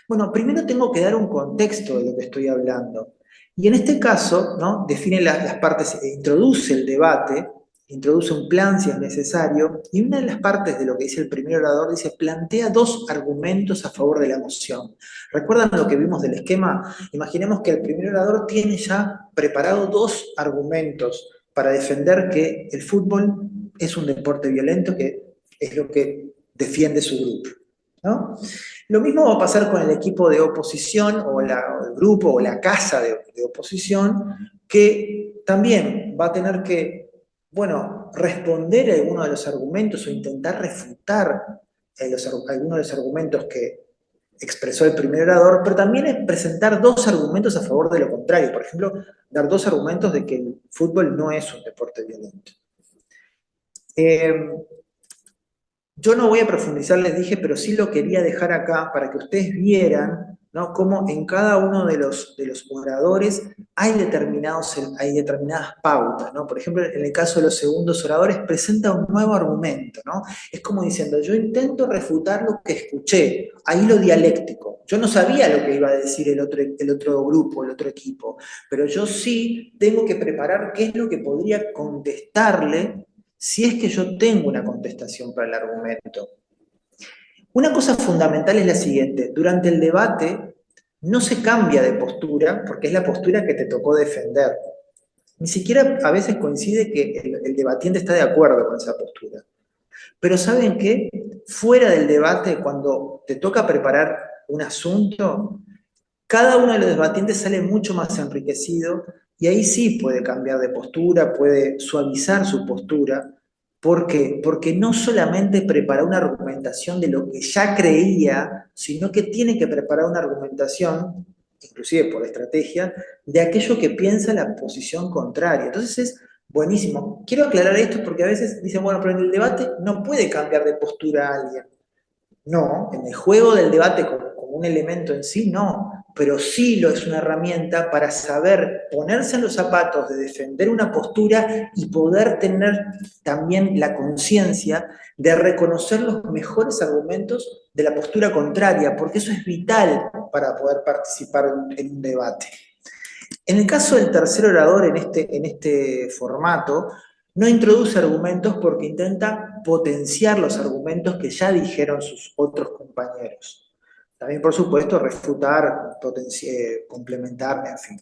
Bueno, primero tengo que dar un contexto de lo que estoy hablando. Y en este caso, ¿no?, define las partes, introduce el debate, introduce un plan si es necesario, y una de las partes de lo que dice el primer orador dice, plantea 2 argumentos a favor de la moción. ¿Recuerdan lo que vimos del esquema? Imaginemos que el primer orador tiene ya preparado 2 argumentos para defender que el fútbol es un deporte violento, que es lo que defiende su grupo, ¿no? Lo mismo va a pasar con el equipo de oposición o el grupo o la casa de oposición, que también va a tener que, bueno, responder a alguno de los argumentos o intentar refutar algunos de los argumentos expresó el primer orador, pero también es presentar dos argumentos a favor de lo contrario. Por ejemplo, dar dos argumentos de que el fútbol no es un deporte violento. Yo no voy a profundizar, les dije, pero sí lo quería dejar acá para que ustedes vieran, ¿no?, cómo en cada uno de los oradores hay determinadas pautas, ¿no? Por ejemplo, en el caso de los segundos oradores, presenta un nuevo argumento, ¿no? Es como diciendo, yo intento refutar lo que escuché, ahí lo dialéctico. Yo no sabía lo que iba a decir el otro grupo, el otro equipo, pero yo sí tengo que preparar qué es lo que podría contestarle si es que yo tengo una contestación para el argumento. Una cosa fundamental es la siguiente: durante el debate no se cambia de postura porque es la postura que te tocó defender. Ni siquiera a veces coincide que el debatiente está de acuerdo con esa postura. Pero ¿saben qué? Fuera del debate, cuando te toca preparar un asunto, cada uno de los debatientes sale mucho más enriquecido y ahí sí puede cambiar de postura, puede suavizar su postura. ¿Por qué? Porque no solamente prepara una argumentación de lo que ya creía, sino que tiene que preparar una argumentación, inclusive por estrategia, de aquello que piensa la posición contraria. Entonces es buenísimo. Quiero aclarar esto porque a veces dicen, bueno, pero en el debate no puede cambiar de postura a alguien. No, en el juego del debate como un elemento en sí, no, pero sí lo es una herramienta para saber ponerse en los zapatos de defender una postura y poder tener también la conciencia de reconocer los mejores argumentos de la postura contraria, porque eso es vital para poder participar en un debate. En el caso del tercer orador en este formato, no introduce argumentos porque intenta potenciar los argumentos que ya dijeron sus otros compañeros. También, por supuesto, refutar, complementar, en fin.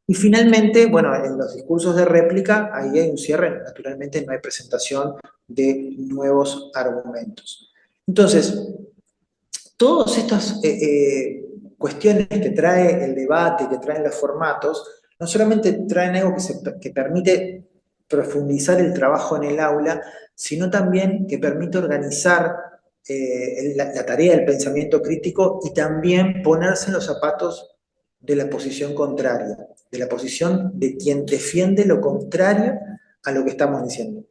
Y finalmente, bueno, en los discursos de réplica, ahí hay un cierre, naturalmente no hay presentación de nuevos argumentos. Entonces, todas estas cuestiones que trae el debate, que traen los formatos, no solamente traen algo que permite profundizar el trabajo en el aula, sino también que permite organizar la tarea del pensamiento crítico y también ponerse en los zapatos de la posición contraria, de la posición de quien defiende lo contrario a lo que estamos diciendo.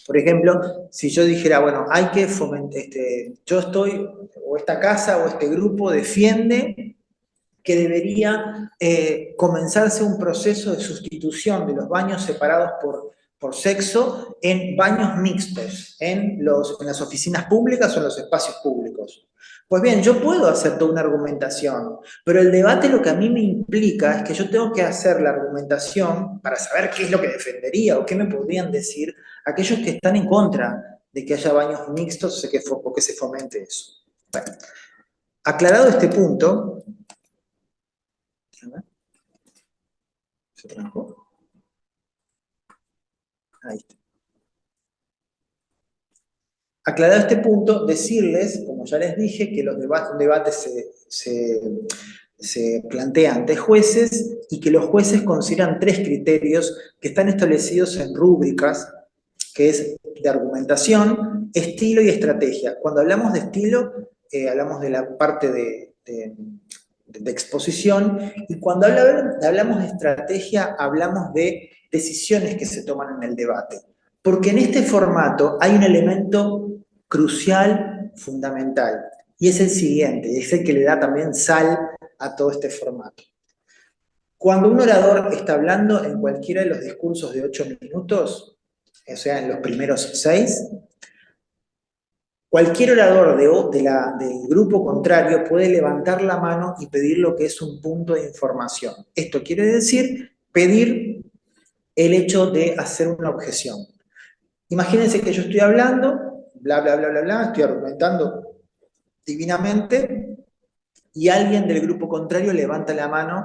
Por ejemplo, si yo dijera, bueno, hay que fomentar, yo estoy, o esta casa o este grupo defiende que debería comenzarse un proceso de sustitución de los baños separados por sexo en baños mixtos, en las oficinas públicas o en los espacios públicos. Pues bien, yo puedo hacer toda una argumentación, pero el debate lo que a mí me implica es que yo tengo que hacer la argumentación para saber qué es lo que defendería o qué me podrían decir aquellos que están en contra de que haya baños mixtos o que se fomente eso. Bueno, aclarado este punto, ¿se trancó? Ahí está. Aclarado este punto, decirles, como ya les dije, que un debate se plantea ante jueces y que los jueces consideran tres criterios que están establecidos en rúbricas, que es de argumentación, estilo y estrategia. Cuando hablamos de estilo, hablamos de la parte de exposición, y cuando hablamos de estrategia, hablamos de decisiones que se toman en el debate. Porque en este formato hay un elemento crucial, fundamental, y es el siguiente, es el que le da también sal a todo este formato. Cuando un orador está hablando en cualquiera de los discursos de 8 minutos, o sea, en los primeros 6, cualquier orador del grupo contrario puede levantar la mano y pedir lo que es un punto de información. Esto quiere decir pedir el hecho de hacer una objeción. Imagínense que yo estoy hablando, bla, bla, bla, bla, bla, estoy argumentando divinamente, y alguien del grupo contrario levanta la mano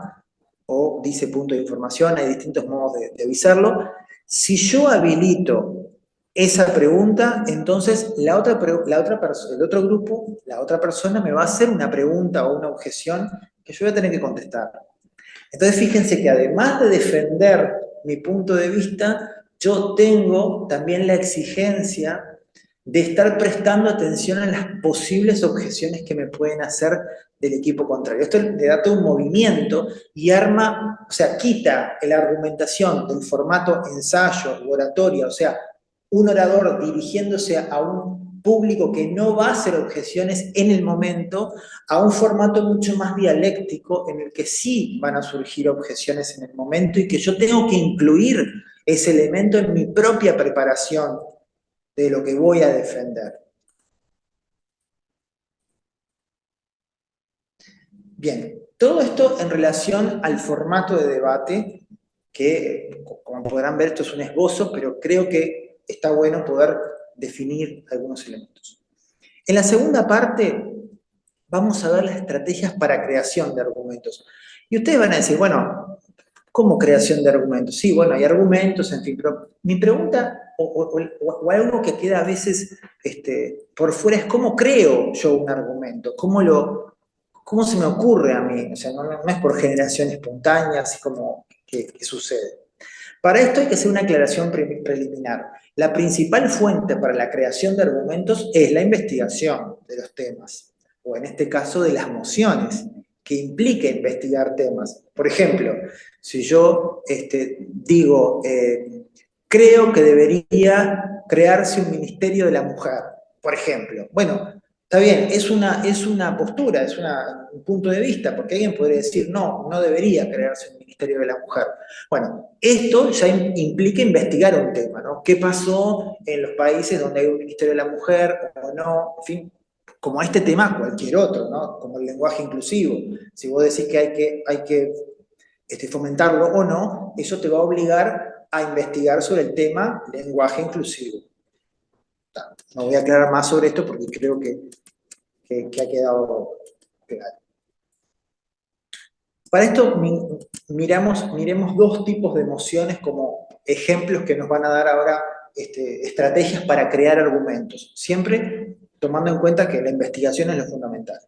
o dice punto de información, hay distintos modos de avisarlo. Si yo habilito esa pregunta, entonces el otro grupo, la otra persona me va a hacer una pregunta o una objeción que yo voy a tener que contestar. Entonces fíjense que además de defender mi punto de vista, yo tengo también la exigencia de estar prestando atención a las posibles objeciones que me pueden hacer del equipo contrario. Esto le da todo un movimiento y arma, o sea, quita la argumentación del formato ensayo u oratoria, o sea, un orador dirigiéndose a un público que no va a hacer objeciones en el momento, a un formato mucho más dialéctico en el que sí van a surgir objeciones en el momento y que yo tengo que incluir ese elemento en mi propia preparación de lo que voy a defender. Bien, todo esto en relación al formato de debate, que como podrán ver esto es un esbozo, pero creo que está bueno poder definir algunos elementos. En la segunda parte vamos a ver las estrategias para creación de argumentos. Y ustedes van a decir, bueno, ¿cómo creación de argumentos? Sí, bueno, hay argumentos, en fin, pero mi pregunta, o algo que queda a veces por fuera, es cómo creo yo un argumento, cómo se me ocurre a mí, o sea, no es por generación espontánea, así como que sucede. Para esto hay que hacer una aclaración preliminar. La principal fuente para la creación de argumentos es la investigación de los temas, o en este caso de las mociones, que implica investigar temas. Por ejemplo, si yo digo, creo que debería crearse un ministerio de la mujer, por ejemplo. Bueno, está bien, es una postura, es un punto de vista, porque alguien podría decir, no debería crearse un ministerio de la mujer. Bueno, esto ya implica investigar un tema, ¿no? ¿Qué pasó en los países donde hay un ministerio de la mujer o no? En fin, como este tema, cualquier otro, ¿no? Como el lenguaje inclusivo. Si vos decís que hay que fomentarlo o no, eso te va a obligar a investigar sobre el tema lenguaje inclusivo. No voy a aclarar más sobre esto porque creo que ha quedado claro. Para esto miremos dos tipos de emociones como ejemplos que nos van a dar ahora estrategias para crear argumentos, siempre tomando en cuenta que la investigación es lo fundamental.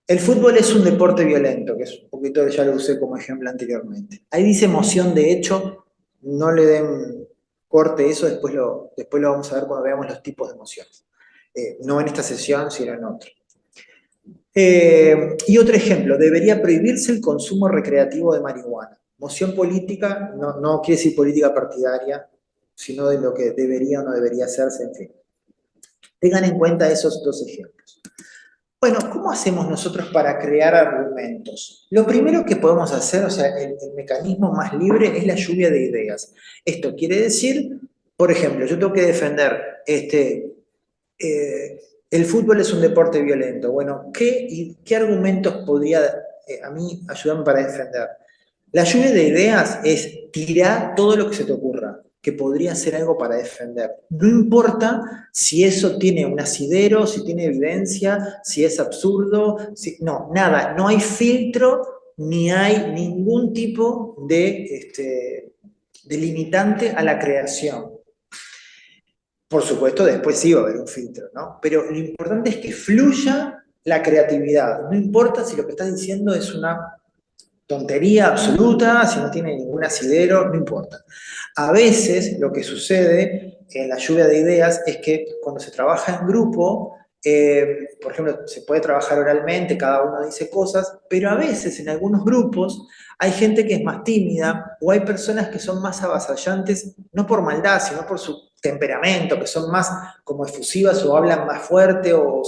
El fútbol es un deporte violento, que es un poquito, ya lo usé como ejemplo anteriormente. Ahí dice emoción de hecho, no le den corte eso, después lo vamos a ver cuando veamos los tipos de emociones. No en esta sesión, sino en otra. Y otro ejemplo, debería prohibirse el consumo recreativo de marihuana. Moción política, no quiere decir política partidaria, sino de lo que debería o no debería hacerse, en fin. Tengan en cuenta esos dos ejemplos. Bueno, ¿cómo hacemos nosotros para crear argumentos? Lo primero que podemos hacer, o sea, el mecanismo más libre es la lluvia de ideas. Esto quiere decir, por ejemplo, yo tengo que defender el fútbol es un deporte violento. Bueno, ¿qué argumentos podría a mí ayudarme para defender? La lluvia de ideas es tirar todo lo que se te ocurra, que podría ser algo para defender. No importa si eso tiene un asidero, si tiene evidencia, si es absurdo, no, nada, no hay filtro ni hay ningún tipo de limitante a la creación. Por supuesto, después sí va a haber un filtro, ¿no? Pero lo importante es que fluya la creatividad. No importa si lo que estás diciendo es una tontería absoluta, si no tiene ningún asidero, no importa. A veces lo que sucede en la lluvia de ideas es que cuando se trabaja en grupo, por ejemplo, se puede trabajar oralmente, cada uno dice cosas, pero a veces en algunos grupos hay gente que es más tímida o hay personas que son más avasallantes, no por maldad, sino por su temperamento, que son más como efusivas o hablan más fuerte o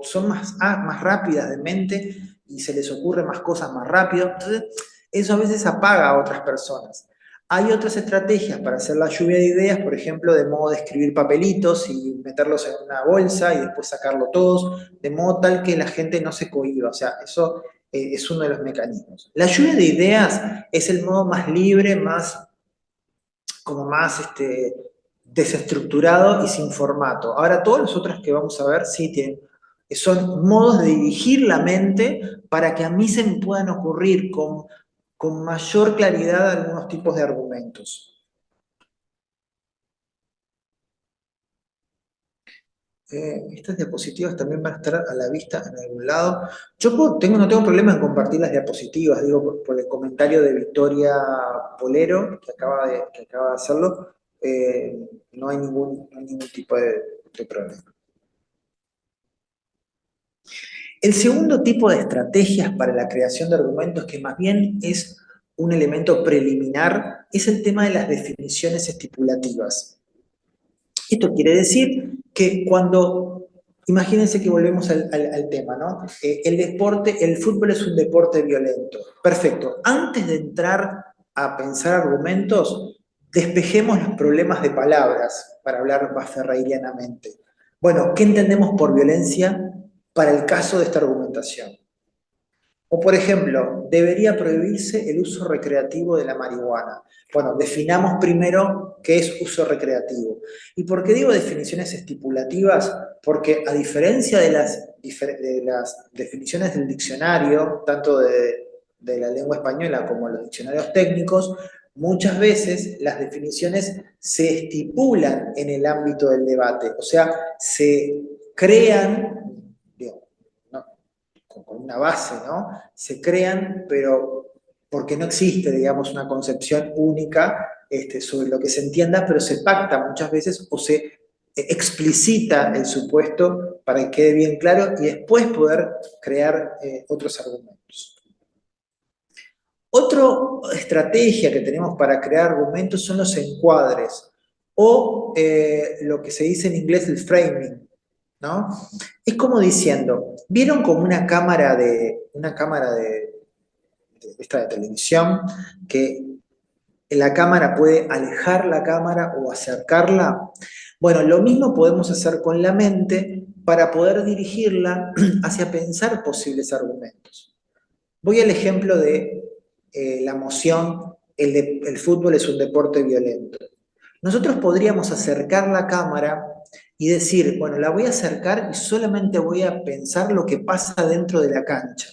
son más rápidas de mente y se les ocurre más cosas más rápido. Entonces, eso a veces apaga a otras personas. Hay otras estrategias para hacer la lluvia de ideas, por ejemplo, de modo de escribir papelitos y meterlos en una bolsa y después sacarlo todos, de modo tal que la gente no se cohíba. O sea, eso es uno de los mecanismos. La lluvia de ideas es el modo más libre, más desestructurado y sin formato. Ahora, todos los otros que vamos a ver sí son modos de dirigir la mente para que a mí se me puedan ocurrir con mayor claridad algunos tipos de argumentos. Estas diapositivas también van a estar a la vista en algún lado. Yo no tengo problema en compartir las diapositivas, digo, por el comentario de Victoria Polero, que acaba de hacerlo. No hay ningún tipo de de problema. El segundo tipo de estrategias para la creación de argumentos, que más bien es un elemento preliminar, es el tema de las definiciones estipulativas. Esto quiere decir que cuando, imagínense que volvemos al tema, ¿no? El fútbol es un deporte violento. Perfecto. Antes de entrar a pensar argumentos, despejemos los problemas de palabras, para hablar más ferreirianamente. Bueno, ¿qué entendemos por violencia para el caso de esta argumentación? O por ejemplo, debería prohibirse el uso recreativo de la marihuana. Bueno, definamos primero qué es uso recreativo. ¿Y por qué digo definiciones estipulativas? Porque a diferencia de las definiciones del diccionario, tanto de la lengua española como los diccionarios técnicos, muchas veces las definiciones se estipulan en el ámbito del debate, o sea, se crean, digo, ¿no?, con una base, ¿no? Se crean, pero porque no existe, digamos, una concepción única sobre lo que se entienda, pero se pacta muchas veces o se explicita el supuesto para que quede bien claro y después poder crear otros argumentos. Otra estrategia que tenemos para crear argumentos son los encuadres, o lo que se dice en inglés el framing, ¿no? Es como diciendo, ¿vieron como una cámara de televisión, que la cámara puede alejar la cámara o acercarla? Bueno, lo mismo podemos hacer con la mente para poder dirigirla hacia pensar posibles argumentos. Voy al ejemplo de la moción, el fútbol es un deporte violento. Nosotros podríamos acercar la cámara y decir, bueno, la voy a acercar y solamente voy a pensar lo que pasa dentro de la cancha.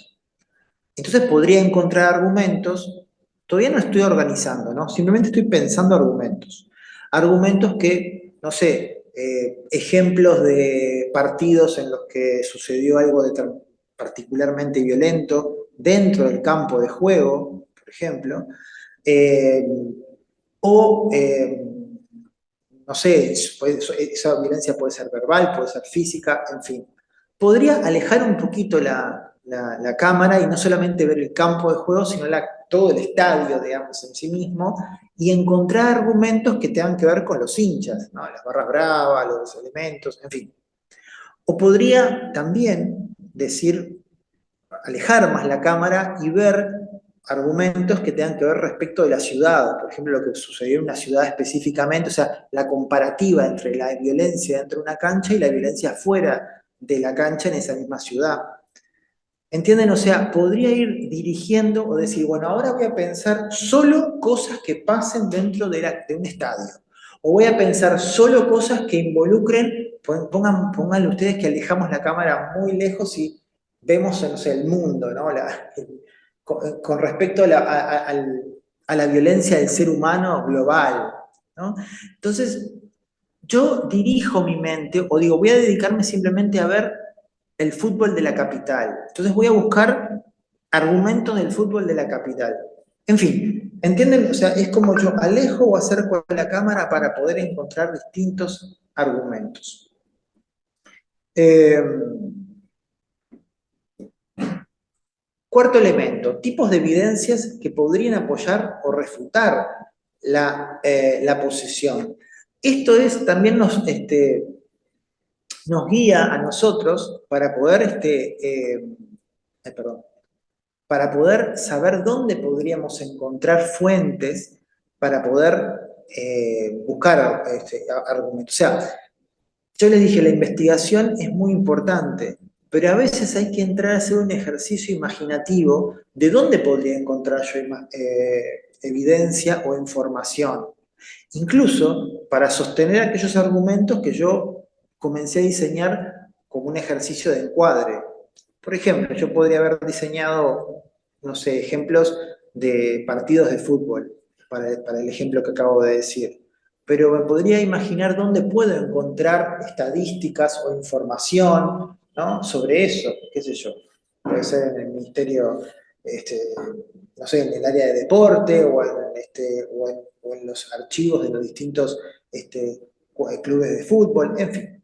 Entonces podría encontrar argumentos, todavía no estoy organizando, ¿no? Simplemente estoy pensando argumentos. Argumentos que, no sé, ejemplos de partidos en los que sucedió algo particularmente violento dentro del campo de juego, por ejemplo, no sé, esa violencia puede ser verbal, puede ser física, en fin. Podría alejar un poquito la cámara y no solamente ver el campo de juego, sino todo el estadio, digamos, en sí mismo, y encontrar argumentos que tengan que ver con los hinchas, ¿no? Las barras bravas, los elementos, en fin. O podría también decir, alejar más la cámara y ver argumentos que tengan que ver respecto de la ciudad, por ejemplo, lo que sucedió en una ciudad específicamente, o sea, la comparativa entre la violencia dentro de una cancha y la violencia fuera de la cancha en esa misma ciudad. ¿Entienden? O sea, podría ir dirigiendo o decir, bueno, ahora voy a pensar solo cosas que pasen dentro de un estadio. O voy a pensar solo cosas que involucren, pónganle ustedes que alejamos la cámara muy lejos y vemos, no sé, el mundo, ¿no? Con respecto a la violencia del ser humano global, ¿no? Entonces, yo dirijo mi mente, o digo, voy a dedicarme simplemente a ver el fútbol de la capital. Entonces voy a buscar argumentos del fútbol de la capital. En fin, ¿entienden? O sea, es como yo alejo o acerco la cámara para poder encontrar distintos argumentos. Cuarto elemento, tipos de evidencias que podrían apoyar o refutar la posición. Esto también nos guía a nosotros para poder, para poder saber dónde podríamos encontrar fuentes para poder buscar argumentos. O sea, yo les dije, la investigación es muy importante, pero a veces hay que entrar a hacer un ejercicio imaginativo de dónde podría encontrar yo evidencia o información. Incluso para sostener aquellos argumentos que yo comencé a diseñar como un ejercicio de encuadre. Por ejemplo, yo podría haber diseñado, no sé, ejemplos de partidos de fútbol, para el ejemplo que acabo de decir. Pero me podría imaginar dónde puedo encontrar estadísticas o información, ¿no?, sobre eso, qué sé yo. Puede ser en el ministerio, no sé, en el área de deporte o en los archivos de los distintos clubes de fútbol, en fin.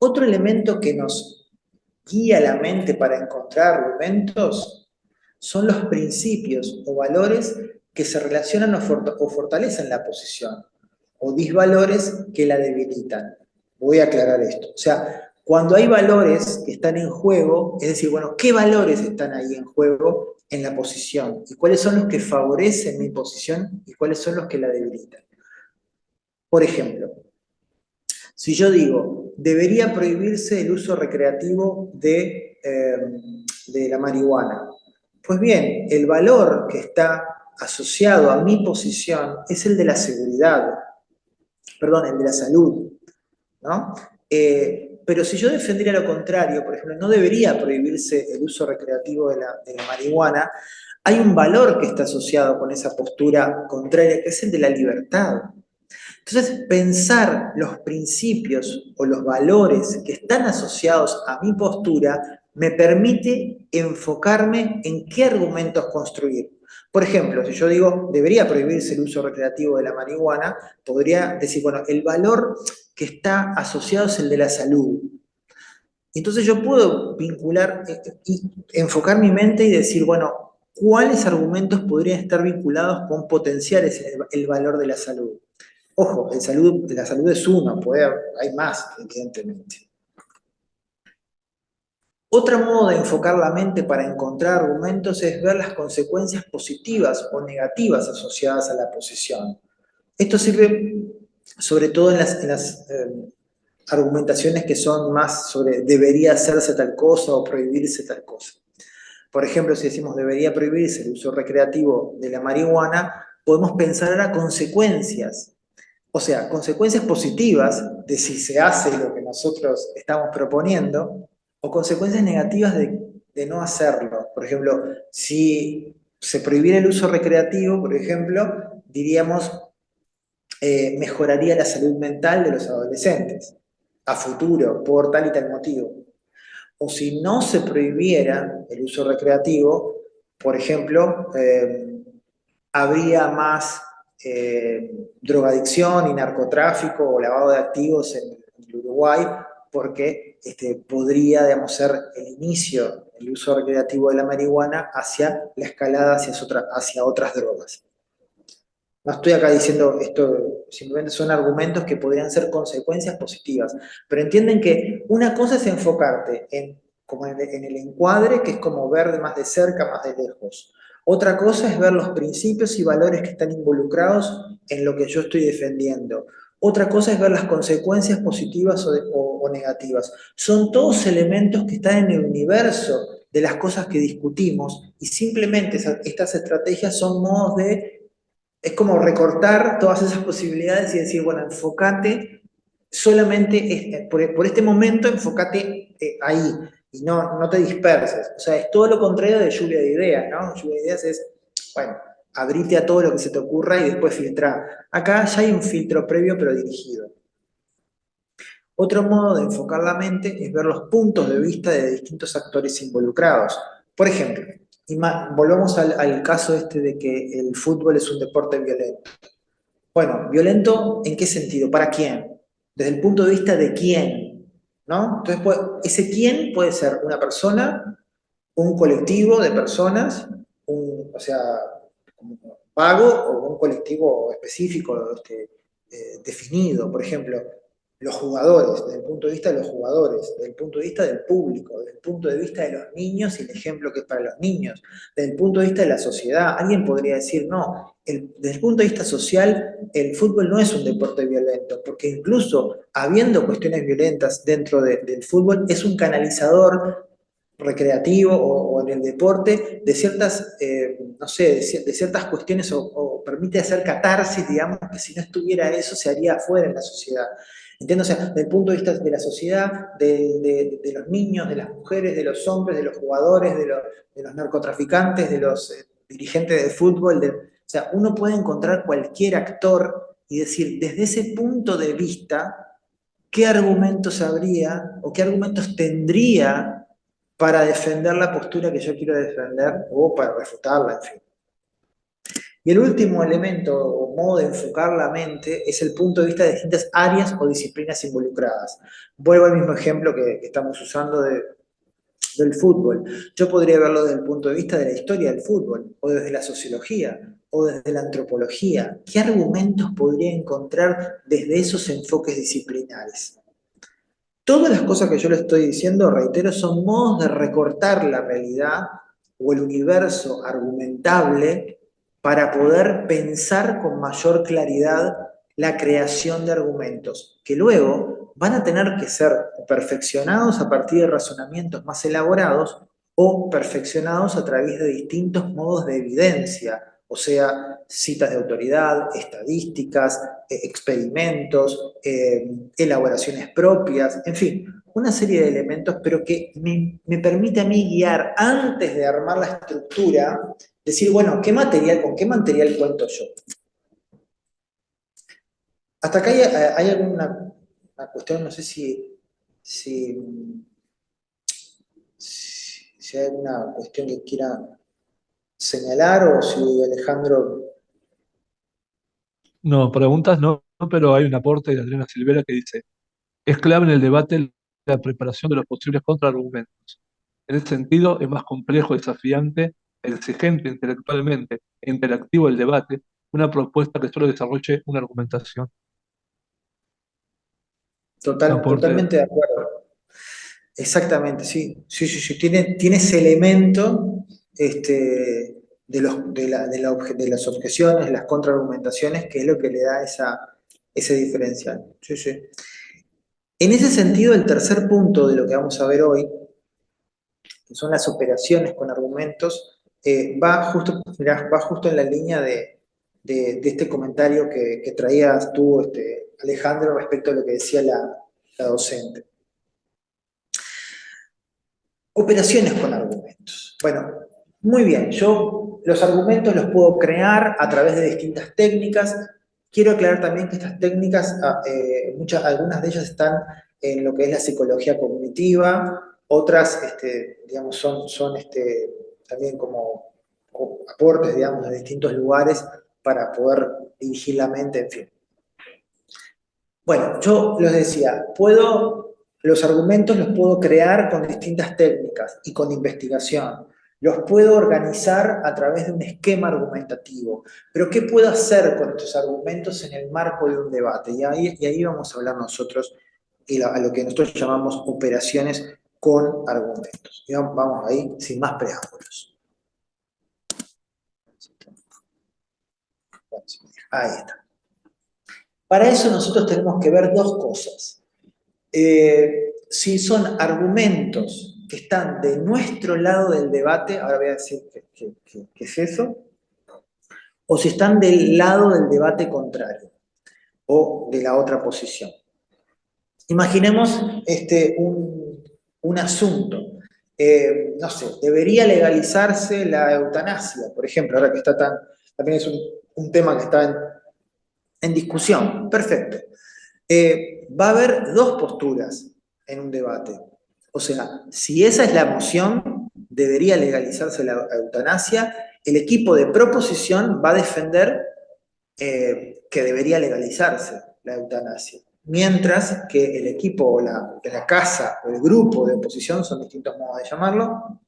Otro elemento que nos guía la mente para encontrar argumentos son los principios o valores que se relacionan o fortalecen la posición, o disvalores que la debilitan. Voy a aclarar esto. O sea, cuando hay valores que están en juego, es decir, bueno, ¿qué valores están ahí en juego en la posición? ¿Y cuáles son los que favorecen mi posición y cuáles son los que la debilitan? Por ejemplo, si yo digo, debería prohibirse el uso recreativo de la marihuana, pues bien, el valor que está asociado a mi posición es el de la seguridad, perdón, el de la salud, ¿no? Pero si yo defendiera lo contrario, por ejemplo, no debería prohibirse el uso recreativo de la marihuana, hay un valor que está asociado con esa postura contraria, que es el de la libertad. Entonces, pensar los principios o los valores que están asociados a mi postura me permite enfocarme en qué argumentos construir. Por ejemplo, si yo digo, debería prohibirse el uso recreativo de la marihuana, podría decir, bueno, el valor que está asociado es el de la salud. Entonces yo puedo vincular y enfocar mi mente y decir, bueno, ¿cuáles argumentos podrían estar vinculados con potenciar el valor de la salud? Ojo, la salud es uno, hay más, evidentemente. Otro modo de enfocar la mente para encontrar argumentos es ver las consecuencias positivas o negativas asociadas a la posición. Esto sirve sobre todo en las argumentaciones que son más sobre debería hacerse tal cosa o prohibirse tal cosa. Por ejemplo, si decimos debería prohibirse el uso recreativo de la marihuana, podemos pensar ahora consecuencias. O sea, consecuencias positivas de si se hace lo que nosotros estamos proponiendo, o consecuencias negativas de no hacerlo. Por ejemplo, si se prohibiera el uso recreativo, por ejemplo, diríamos, mejoraría la salud mental de los adolescentes a futuro, por tal y tal motivo. O si no se prohibiera el uso recreativo, por ejemplo, habría más drogadicción y narcotráfico o lavado de activos en el Uruguay, porque podría, digamos, ser el inicio del uso recreativo de la marihuana hacia la escalada hacia otras drogas. No estoy acá diciendo esto, simplemente son argumentos que podrían ser consecuencias positivas, pero entienden que una cosa es enfocarte como en el encuadre, que es como ver más de cerca, más de lejos. Otra cosa es ver los principios y valores que están involucrados en lo que yo estoy defendiendo. Otra cosa es ver las consecuencias positivas o negativas. Son todos elementos que están en el universo de las cosas que discutimos y simplemente estas estrategias son modos es como recortar todas esas posibilidades y decir, bueno, enfócate solamente, por este momento, enfócate ahí y no te disperses. O sea, es todo lo contrario de lluvia de ideas, ¿no? Lluvia de ideas es, bueno, abrite a todo lo que se te ocurra y después filtrar. Acá ya hay un filtro previo pero dirigido. Otro modo de enfocar la mente es ver los puntos de vista de distintos actores involucrados. Por ejemplo, volvamos al caso de que el fútbol es un deporte violento. Bueno, ¿violento en qué sentido? ¿Para quién? Desde el punto de vista de quién, ¿no? Entonces, ese quién puede ser una persona, un colectivo de personas, o sea, un vago o un colectivo específico definido. Por ejemplo, los jugadores, desde el punto de vista de los jugadores, desde el punto de vista del público, desde el punto de vista de los niños y el ejemplo que es para los niños, desde el punto de vista de la sociedad. Alguien podría decir, no, desde el punto de vista social, el fútbol no es un deporte violento, porque incluso habiendo cuestiones violentas dentro del fútbol, es un canalizador recreativo o en el deporte de ciertas, no sé, de ciertas cuestiones o permite hacer catarsis, digamos, que si no estuviera eso se haría afuera en la sociedad. ¿Entiendes? O sea, desde el punto de vista de la sociedad, de los niños, de las mujeres, de los hombres, de los jugadores, de los narcotraficantes, de los dirigentes de fútbol, o sea, uno puede encontrar cualquier actor y decir, desde ese punto de vista, ¿qué argumentos habría o qué argumentos tendría para defender la postura que yo quiero defender o para refutarla, en fin? Y el último elemento o modo de enfocar la mente es el punto de vista de distintas áreas o disciplinas involucradas. Vuelvo al mismo ejemplo que estamos usando del fútbol. Yo podría verlo desde el punto de vista de la historia del fútbol, o desde la sociología, o desde la antropología. ¿Qué argumentos podría encontrar desde esos enfoques disciplinares? Todas las cosas que yo le estoy diciendo, reitero, son modos de recortar la realidad o el universo argumentable para poder pensar con mayor claridad la creación de argumentos, que luego van a tener que ser perfeccionados a partir de razonamientos más elaborados o perfeccionados a través de distintos modos de evidencia, o sea, citas de autoridad, estadísticas, experimentos, elaboraciones propias, en fin, una serie de elementos, pero que me permite a mí guiar antes de armar la estructura, decir, bueno, ¿con qué material cuento yo? Hasta acá hay alguna cuestión, no sé si hay alguna cuestión que quiera señalar o si Alejandro... No, preguntas no, pero hay un aporte de Adriana Silvera que dice, es clave en el debate la preparación de los posibles contraargumentos. En ese sentido, es más complejo, desafiante, exigente intelectualmente e interactivo el debate, una propuesta que solo desarrolle una argumentación. Un aporte. Totalmente de acuerdo. Exactamente, sí. Sí. Tiene ese elemento de las objeciones, las contraargumentaciones, que es lo que le da ese diferencial. Sí. En ese sentido, el tercer punto de lo que vamos a ver hoy, que son las operaciones con argumentos, va justo en la línea de este comentario que traías tú, Alejandro, respecto a lo que decía la docente. Operaciones con argumentos. Bueno, muy bien, yo los argumentos los puedo crear a través de distintas técnicas. Quiero aclarar también que estas técnicas, algunas de ellas están en lo que es la psicología cognitiva, otras, digamos, son también como aportes, digamos, de distintos lugares para poder dirigir la mente, en fin. Bueno, yo les decía, los argumentos los puedo crear con distintas técnicas y con investigación. Los puedo organizar a través de un esquema argumentativo. Pero ¿qué puedo hacer con estos argumentos en el marco de un debate? Y ahí vamos a hablar nosotros a lo que nosotros llamamos operaciones con argumentos. Y vamos ahí sin más preámbulos. Ahí está. Para eso nosotros tenemos que ver dos cosas. Si son argumentos que están de nuestro lado del debate, ahora voy a decir qué es eso, o si están del lado del debate contrario, o de la otra posición. Imaginemos un asunto. No sé, debería legalizarse la eutanasia, por ejemplo, ahora que también es un tema que está en discusión. Perfecto. Va a haber dos posturas en un debate. O sea, si esa es la moción, debería legalizarse la eutanasia, el equipo de proposición va a defender que debería legalizarse la eutanasia. Mientras que el equipo o la casa o el grupo de oposición, son distintos modos de llamarlo,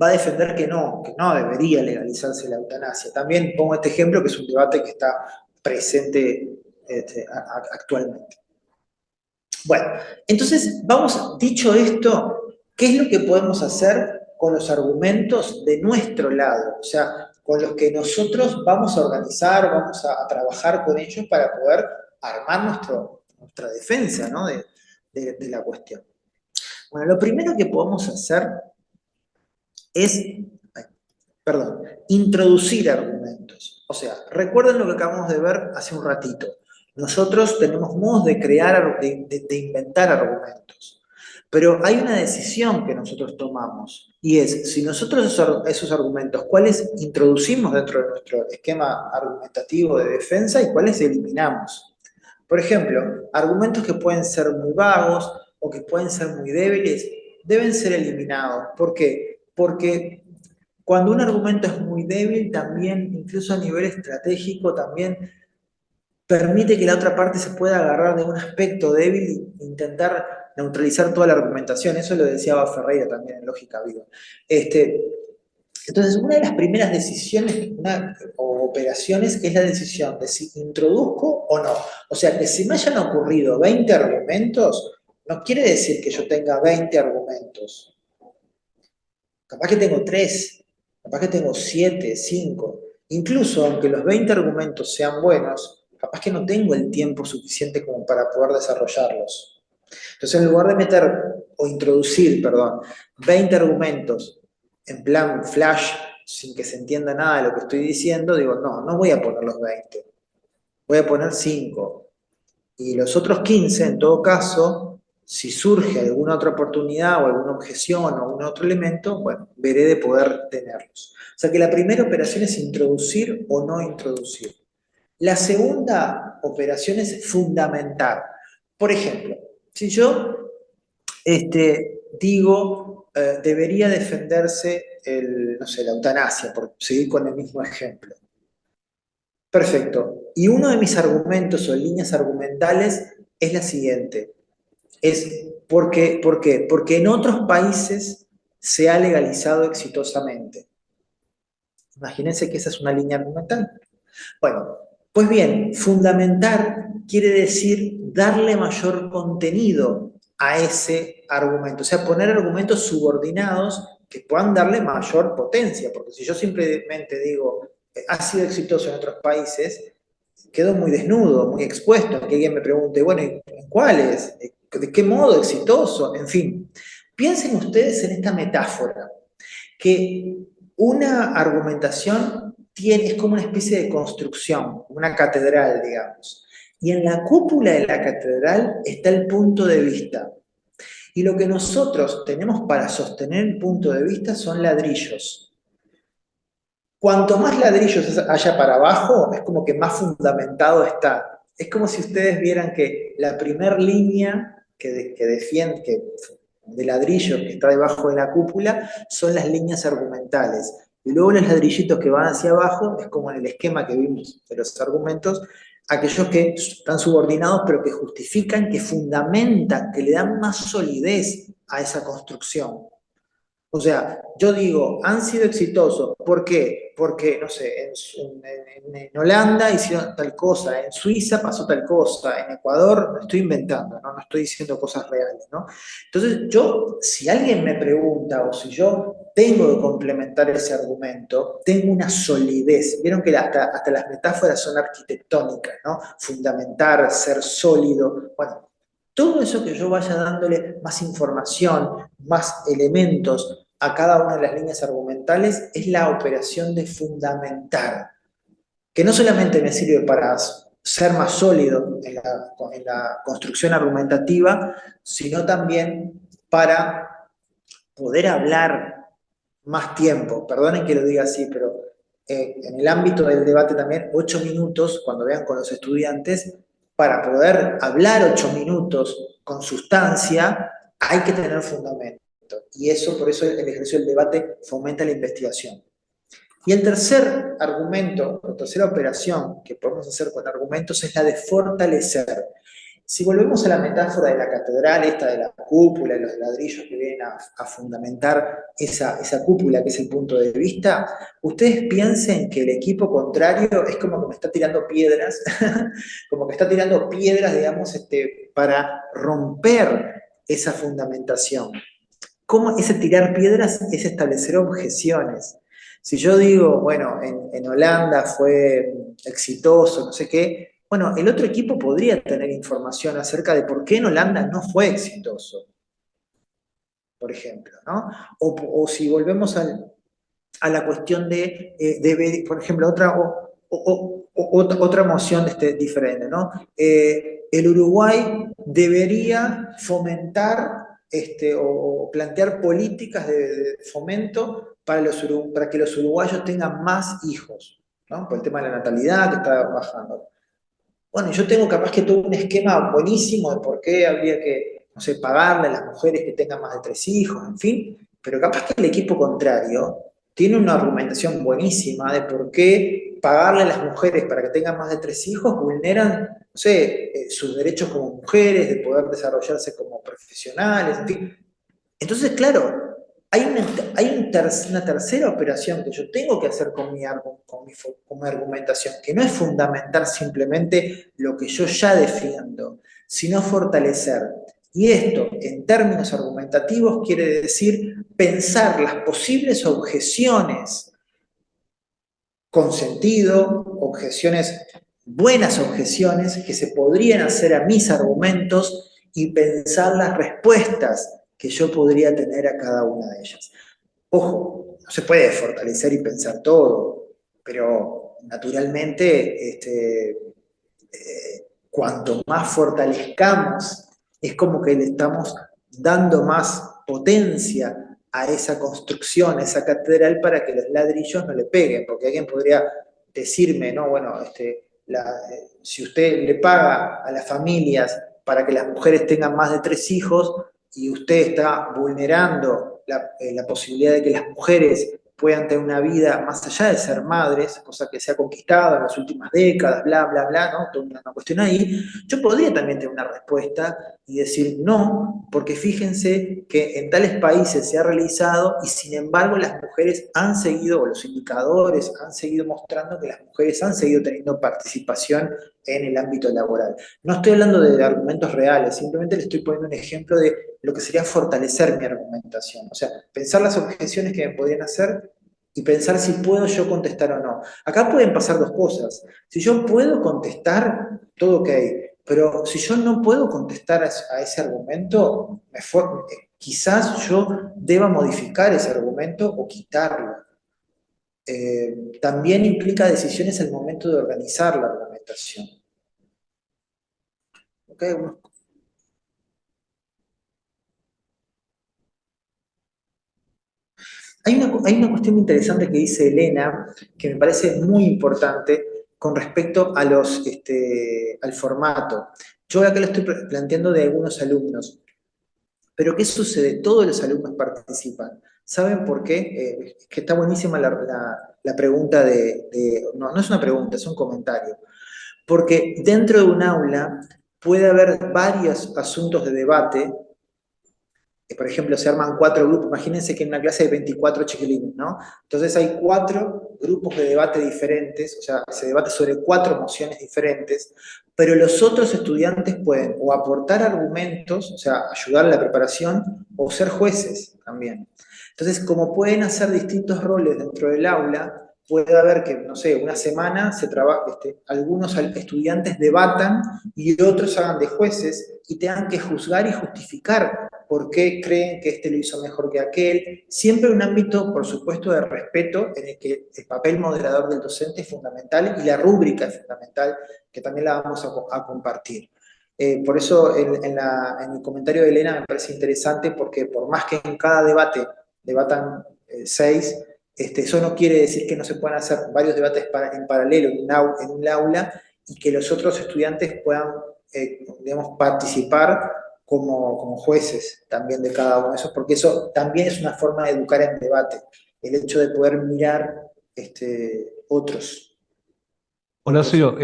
va a defender que no debería legalizarse la eutanasia. También pongo este ejemplo, que es un debate que está presente actualmente. Bueno, entonces, dicho esto, ¿qué es lo que podemos hacer con los argumentos de nuestro lado? O sea, con los que nosotros vamos a organizar, vamos a trabajar con ellos para poder armar nuestra defensa, ¿no? de la cuestión. Bueno, lo primero que podemos hacer es, introducir argumentos. O sea, recuerden lo que acabamos de ver hace un ratito. Nosotros tenemos modos de crear, de inventar argumentos. Pero hay una decisión que nosotros tomamos, y es, si nosotros esos argumentos, ¿cuáles introducimos dentro de nuestro esquema argumentativo de defensa y cuáles eliminamos? Por ejemplo, argumentos que pueden ser muy vagos o que pueden ser muy débiles, deben ser eliminados. ¿Por qué? Porque Cuando un argumento es muy débil, también, incluso a nivel estratégico, también permite que la otra parte se pueda agarrar de un aspecto débil e intentar neutralizar toda la argumentación. Eso lo decía Ferreira también en Lógica Viva. Entonces, una de las primeras decisiones o operaciones es la decisión de si introduzco o no. O sea, que si me hayan ocurrido 20 argumentos, no quiere decir que yo tenga 20 argumentos. Capaz que tengo 3, capaz que tengo 7, 5. Incluso aunque los 20 argumentos sean buenos, capaz que no tengo el tiempo suficiente como para poder desarrollarlos. Entonces, en lugar de meter o introducir, perdón, 20 argumentos en plan flash, sin que se entienda nada de lo que estoy diciendo, digo, no voy a poner los 20, voy a poner 5. Y los otros 15, en todo caso, si surge alguna otra oportunidad o alguna objeción o algún otro elemento, bueno, veré de poder tenerlos. O sea que la primera operación es introducir o no introducir. La segunda operación es fundamentar. Por ejemplo, si yo digo, debería defenderse la eutanasia, por seguir con el mismo ejemplo. Perfecto. Y uno de mis argumentos o líneas argumentales es la siguiente. ¿Por qué? Porque en otros países se ha legalizado exitosamente. Imagínense que esa es una línea argumental. Bueno, pues bien, fundamentar quiere decir darle mayor contenido a ese argumento. O sea, poner argumentos subordinados que puedan darle mayor potencia. Porque si yo simplemente digo, ha sido exitoso en otros países, quedo muy desnudo, muy expuesto. Que alguien me pregunte, bueno, ¿en cuáles? ¿De qué modo exitoso? En fin, piensen ustedes en esta metáfora, que una argumentación es como una especie de construcción, una catedral, digamos. Y en la cúpula de la catedral está el punto de vista. Y lo que nosotros tenemos para sostener el punto de vista son ladrillos. Cuanto más ladrillos haya para abajo, es como que más fundamentado está. Es como si ustedes vieran que la primer línea que defiende, de ladrillo que está debajo de la cúpula, son las líneas argumentales. Y luego los ladrillitos que van hacia abajo, es como en el esquema que vimos de los argumentos, aquellos que están subordinados, pero que justifican, que fundamentan, que le dan más solidez a esa construcción. O sea, yo digo, han sido exitosos. ¿Por qué? Porque, no sé, en Holanda hicieron tal cosa, en Suiza pasó tal cosa, en Ecuador, no estoy inventando, no estoy diciendo cosas reales, ¿no? Entonces, si alguien me pregunta o si yo tengo que complementar ese argumento, tengo una solidez. Vieron que hasta las metáforas son arquitectónicas, ¿no? Fundamentar, ser sólido. Bueno, todo eso que yo vaya dándole más información, más elementos a cada una de las líneas argumentales, es la operación de fundamentar, que no solamente me sirve para ser más sólido en la construcción argumentativa, sino también para poder hablar más tiempo. Perdonen que lo diga así, pero en el ámbito del debate también, 8 minutos, cuando vean con los estudiantes, para poder hablar 8 minutos con sustancia, hay que tener fundamento. Y eso, por eso el ejercicio del debate fomenta la investigación. Y el tercer argumento, la tercera operación que podemos hacer con argumentos es la de fortalecer. Si volvemos a la metáfora de la catedral, esta de la cúpula y los ladrillos que vienen a fundamentar esa cúpula que es el punto de vista, ustedes piensen que el equipo contrario es como que me está tirando piedras, como que está tirando piedras, digamos, para romper esa fundamentación. ¿Cómo ese tirar piedras es establecer objeciones? Si yo digo, bueno, en Holanda fue exitoso, no sé qué, bueno, el otro equipo podría tener información acerca de por qué en Holanda no fue exitoso, por ejemplo, ¿no? O si volvemos a la cuestión por ejemplo, otra moción diferente, ¿no? El Uruguay debería fomentar o plantear políticas de fomento para que los uruguayos tengan más hijos, ¿no? Por el tema de la natalidad que está bajando. Bueno, yo tengo capaz que todo un esquema buenísimo de por qué habría que, no sé, pagarle a las mujeres que tengan más de 3 hijos, en fin, pero capaz que el equipo contrario tiene una argumentación buenísima de por qué pagarle a las mujeres para que tengan más de 3 hijos vulneran, no sé, sus derechos como mujeres, de poder desarrollarse como profesionales, en fin. Entonces, claro, una tercera operación que yo tengo que hacer con mi argumentación, que no es fundamentar simplemente lo que yo ya defiendo, sino fortalecer. Y esto, en términos argumentativos, quiere decir pensar las posibles objeciones con sentido, buenas objeciones que se podrían hacer a mis argumentos y pensar las respuestas que yo podría tener a cada una de ellas. Ojo, no se puede fortalecer y pensar todo, pero naturalmente cuanto más fortalezcamos, es como que le estamos dando más potencia a esa construcción, a esa catedral, para que los ladrillos no le peguen, porque alguien podría decirme, no, bueno, si usted le paga a las familias para que las mujeres tengan más de 3 hijos y usted está vulnerando la posibilidad de que las mujeres puedan tener una vida más allá de ser madres, cosa que se ha conquistado en las últimas décadas, bla, bla, bla, ¿no? Toda una cuestión ahí. Yo podría también tener una respuesta y decir no, porque fíjense que en tales países se ha realizado y sin embargo las mujeres han seguido, o los indicadores han seguido mostrando que las mujeres han seguido teniendo participación en el ámbito laboral. No estoy hablando de argumentos reales, simplemente le estoy poniendo un ejemplo de lo que sería fortalecer mi argumentación. O sea, pensar las objeciones que me podrían hacer y pensar si puedo yo contestar o no. Acá pueden pasar dos cosas. Si yo puedo contestar, todo ok. Pero si yo no puedo contestar a ese argumento, quizás yo deba modificar ese argumento o quitarlo. También implica decisiones al momento de organizar la argumentación. ¿Okay? Hay una cuestión interesante que dice Elena, que me parece muy importante con respecto a al formato. Yo acá lo estoy planteando de algunos alumnos. Pero ¿qué sucede? Todos los alumnos participan. ¿Saben por qué? Es que está buenísima la pregunta no, no es una pregunta, es un comentario. Porque dentro de un aula puede haber varios asuntos de debate. Por ejemplo, se arman 4 grupos. Imagínense que en una clase hay 24 chiquilines, ¿no? Entonces hay 4 grupos de debate diferentes, o sea, se debate sobre 4 mociones diferentes, pero los otros estudiantes pueden o aportar argumentos, o sea, ayudar a la preparación, o ser jueces también. Entonces, como pueden hacer distintos roles dentro del aula, puede haber que, no sé, una semana algunos estudiantes debatan y otros hagan de jueces y tengan que juzgar y justificar por qué creen que este lo hizo mejor que aquel. Siempre un ámbito, por supuesto, de respeto, en el que el papel moderador del docente es fundamental y la rúbrica es fundamental, que también la vamos a compartir. Por eso en el comentario de Elena me parece interesante, porque por más que en cada debate debatan 6, eso no quiere decir que no se puedan hacer varios debates en paralelo en un aula y que los otros estudiantes puedan, digamos, participar como jueces también de cada uno de esos, porque eso también es una forma de educar en debate, el hecho de poder mirar otros. Horacio,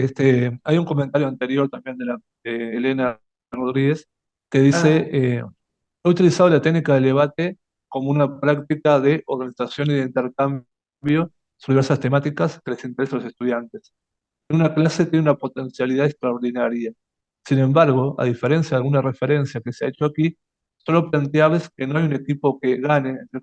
hay un comentario anterior también de Elena Rodríguez que dice, he utilizado la técnica del debate como una práctica de organización y de intercambio sobre diversas temáticas que les interesan a los estudiantes. En una clase tiene una potencialidad extraordinaria. Sin embargo, a diferencia de alguna referencia que se ha hecho aquí, solo planteables que no hay un equipo que gane, entre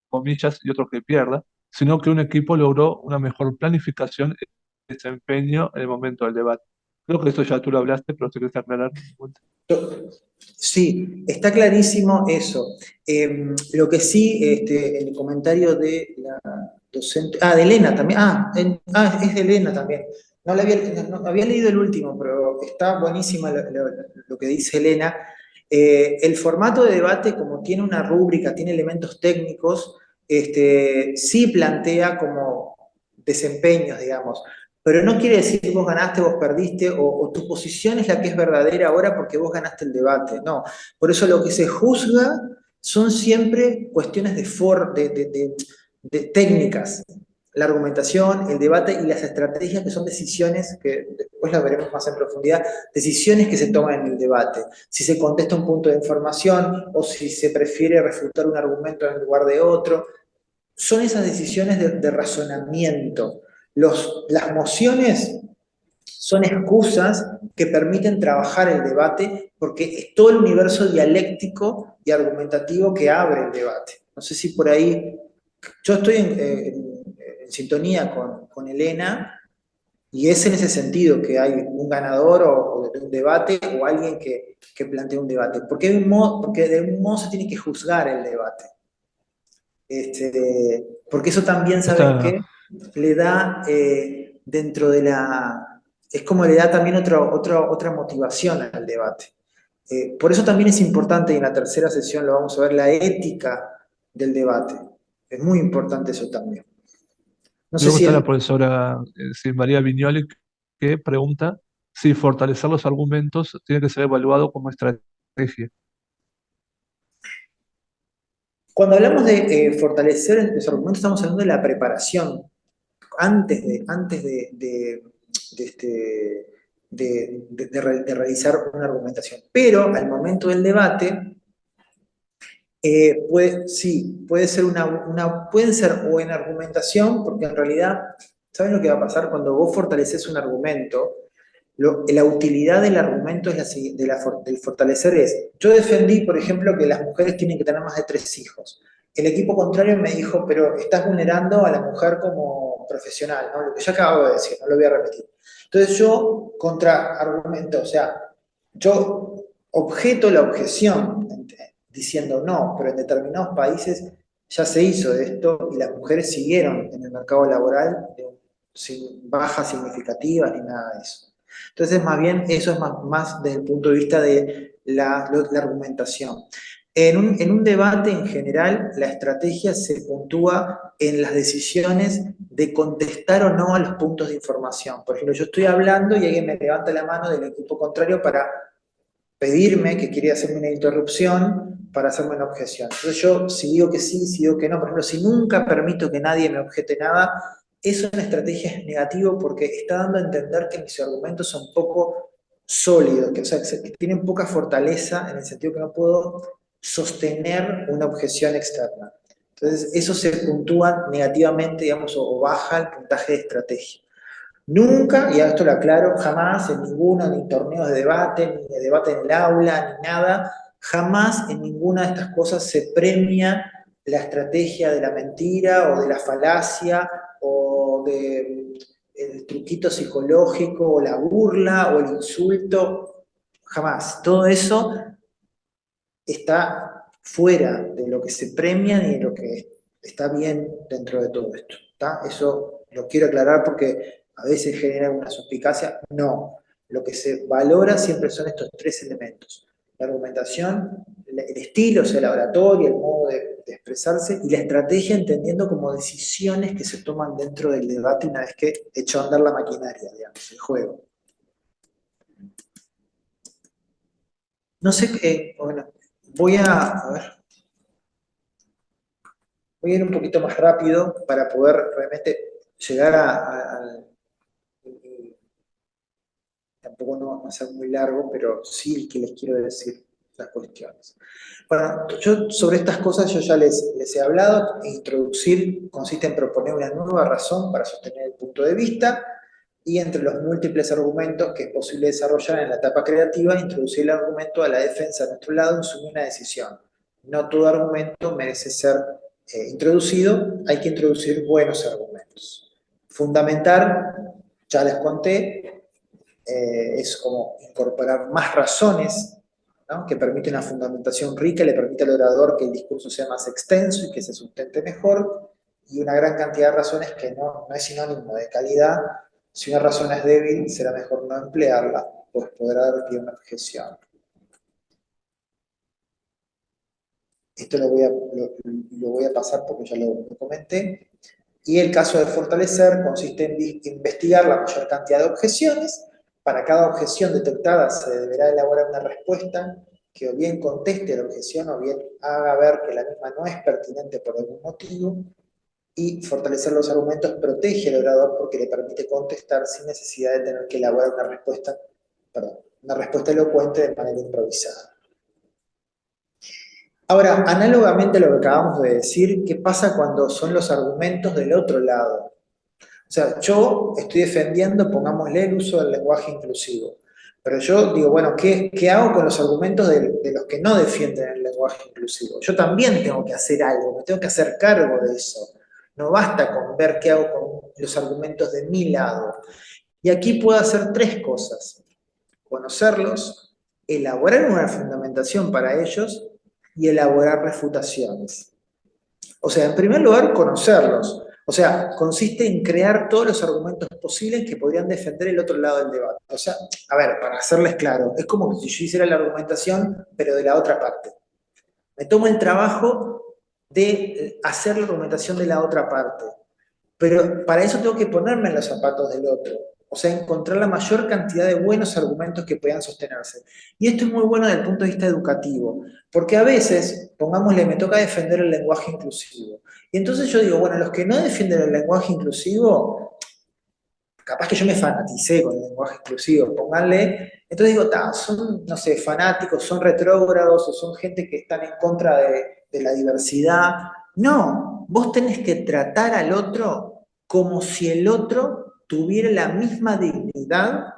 comillas, y otro que pierda, sino que un equipo logró una mejor planificación y desempeño en el momento del debate. Creo que esto ya tú lo hablaste, pero si quieres aclarar. Sí, está clarísimo eso. Lo que sí, en el comentario de la docente, de Elena también, es de Elena también. No había leído el último, pero está buenísima lo que dice Elena. El formato de debate, como tiene una rúbrica, tiene elementos técnicos, sí plantea como desempeños, digamos. Pero no quiere decir vos ganaste, vos perdiste, o tu posición es la que es verdadera ahora porque vos ganaste el debate. No. Por eso lo que se juzga son siempre cuestiones técnicas, la argumentación, el debate y las estrategias, que son decisiones, que después las veremos más en profundidad, decisiones que se toman en el debate. Si se contesta un punto de información o si se prefiere refutar un argumento en lugar de otro. Son esas decisiones de razonamiento. Las mociones son excusas que permiten trabajar el debate porque es todo el universo dialéctico y argumentativo que abre el debate. No sé si por ahí, yo estoy en sintonía con Elena, y es en ese sentido que hay un ganador o de un debate o alguien que plantea un debate. Porque de un modo se tiene que juzgar el debate. Porque eso también, ¿sabes Esta, qué? Le da dentro de la... Es como le da también otra motivación al debate. Por eso también es importante, y en la tercera sesión lo vamos a ver, la ética del debate. Es muy importante eso también. No sé luego si está la es... profesora María Viñoli, que pregunta si fortalecer los argumentos tiene que ser evaluado como estrategia. Cuando hablamos de fortalecer los argumentos, estamos hablando de la preparación. Antes de realizar una argumentación. Pero al momento del debate, sí, pueden ser o en argumentación, porque en realidad, ¿saben lo que va a pasar cuando vos fortaleces un argumento? La utilidad del argumento del fortalecer es, yo defendí, por ejemplo, que las mujeres tienen que tener más de 3 hijos. El equipo contrario me dijo, pero estás vulnerando a la mujer como profesional, ¿no? Lo que yo acabo de decir, no lo voy a repetir. Entonces yo contraargumento, o sea, yo objeto la objeción diciendo no, pero en determinados países ya se hizo esto y las mujeres siguieron en el mercado laboral sin bajas significativas ni nada de eso. Entonces, más bien, eso es más desde el punto de vista de la argumentación. En un debate en general, la estrategia se puntúa en las decisiones de contestar o no a los puntos de información. Por ejemplo, yo estoy hablando y alguien me levanta la mano del equipo contrario para pedirme que quiere hacerme una interrupción para hacerme una objeción. Entonces yo, si digo que sí, si digo que no, por ejemplo, si nunca permito que nadie me objete nada, eso en estrategia es negativo porque está dando a entender que mis argumentos son poco sólidos, o sea, que tienen poca fortaleza en el sentido que no puedo sostener una objeción externa. Entonces eso se puntúa negativamente, digamos, o baja el puntaje de estrategia. Nunca, y a esto lo aclaro, jamás en ninguno, ni torneos de debate, ni de debate en el aula, ni nada, jamás en ninguna de estas cosas se premia la estrategia de la mentira o de la falacia o del truquito psicológico o la burla o el insulto, jamás. Todo eso está fuera de lo que se premia ni de lo que está bien dentro de todo esto. ¿Tá? Eso lo quiero aclarar porque a veces genera alguna suspicacia. No, lo que se valora siempre son estos 3 elementos. La argumentación, el estilo, o sea, la oratoria, el modo de expresarse y la estrategia entendiendo como decisiones que se toman dentro del debate una vez que echó a andar la maquinaria, digamos, el juego. No sé qué, bueno, voy a ver. Voy a ir un poquito más rápido para poder realmente llegar tampoco no ser muy largo, pero sí que les quiero decir las cuestiones. Bueno, yo sobre estas cosas yo ya les he hablado. Introducir consiste en proponer una nueva razón para sostener el punto de vista y entre los múltiples argumentos que es posible desarrollar en la etapa creativa, introducir el argumento a la defensa de nuestro lado en su una decisión. No todo argumento merece ser introducido, hay que introducir buenos argumentos. Fundamentar, ya les conté, es como incorporar más razones, ¿no? Que permiten una fundamentación rica, le permite al orador que el discurso sea más extenso y que se sustente mejor, y una gran cantidad de razones que no es sinónimo de calidad. Si una razón es débil, será mejor no emplearla, pues podrá dar pie a una objeción. Esto lo voy a pasar porque ya lo comenté. Y el caso de fortalecer consiste en investigar la mayor cantidad de objeciones. Para cada objeción detectada se deberá elaborar una respuesta que o bien conteste la objeción o bien haga ver que la misma no es pertinente por algún motivo. y fortalecer los argumentos protege al orador porque le permite contestar sin necesidad de tener que elaborar una respuesta elocuente de manera improvisada. Ahora, análogamente a lo que acabamos de decir, ¿qué pasa cuando son los argumentos del otro lado? O sea, yo estoy defendiendo, pongámosle, el uso del lenguaje inclusivo. Pero yo digo, bueno, ¿qué hago con los argumentos de los que no defienden el lenguaje inclusivo? Yo también tengo que hacer algo, me tengo que hacer cargo de eso. No basta con ver qué hago con los argumentos de mi lado. Y aquí puedo hacer tres cosas. Conocerlos, elaborar una fundamentación para ellos y elaborar refutaciones. O sea, en primer lugar, conocerlos. O sea, consiste en crear todos los argumentos posibles que podrían defender el otro lado del debate. O sea, a ver, para hacerles claro, es como si yo hiciera la argumentación, pero de la otra parte. Me tomo el trabajo de hacer la argumentación de la otra parte. Pero para eso tengo que ponerme en los zapatos del otro. O sea, encontrar la mayor cantidad de buenos argumentos que puedan sostenerse. Y esto es muy bueno desde el punto de vista educativo, porque a veces, pongámosle, me toca defender el lenguaje inclusivo. Y entonces yo digo, bueno, los que no defienden el lenguaje inclusivo, capaz que yo me fanaticé con el lenguaje inclusivo, pónganle, entonces digo, son, no sé, fanáticos, son retrógrados o son gente que están en contra de la diversidad. No, vos tenés que tratar al otro como si el otro tuviera la misma dignidad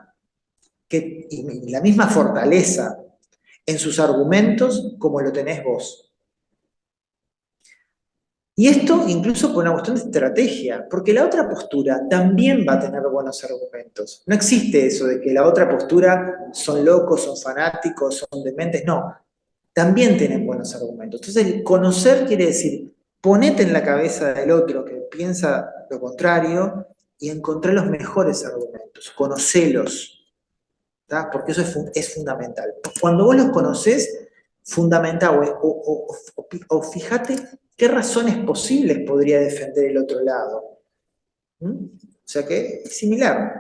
y la misma fortaleza en sus argumentos como lo tenés vos. Y esto incluso por una cuestión de estrategia, porque la otra postura también va a tener buenos argumentos. No existe eso de que la otra postura son locos, son fanáticos, son dementes, no. También tienen buenos argumentos. Entonces, conocer quiere decir, ponete en la cabeza del otro que piensa lo contrario y encontrar los mejores argumentos, conocelos, ¿tá? Porque eso es fundamental. Cuando vos los conocés, fundamental, o fíjate qué razones posibles podría defender el otro lado. ¿Mm? O sea que es similar.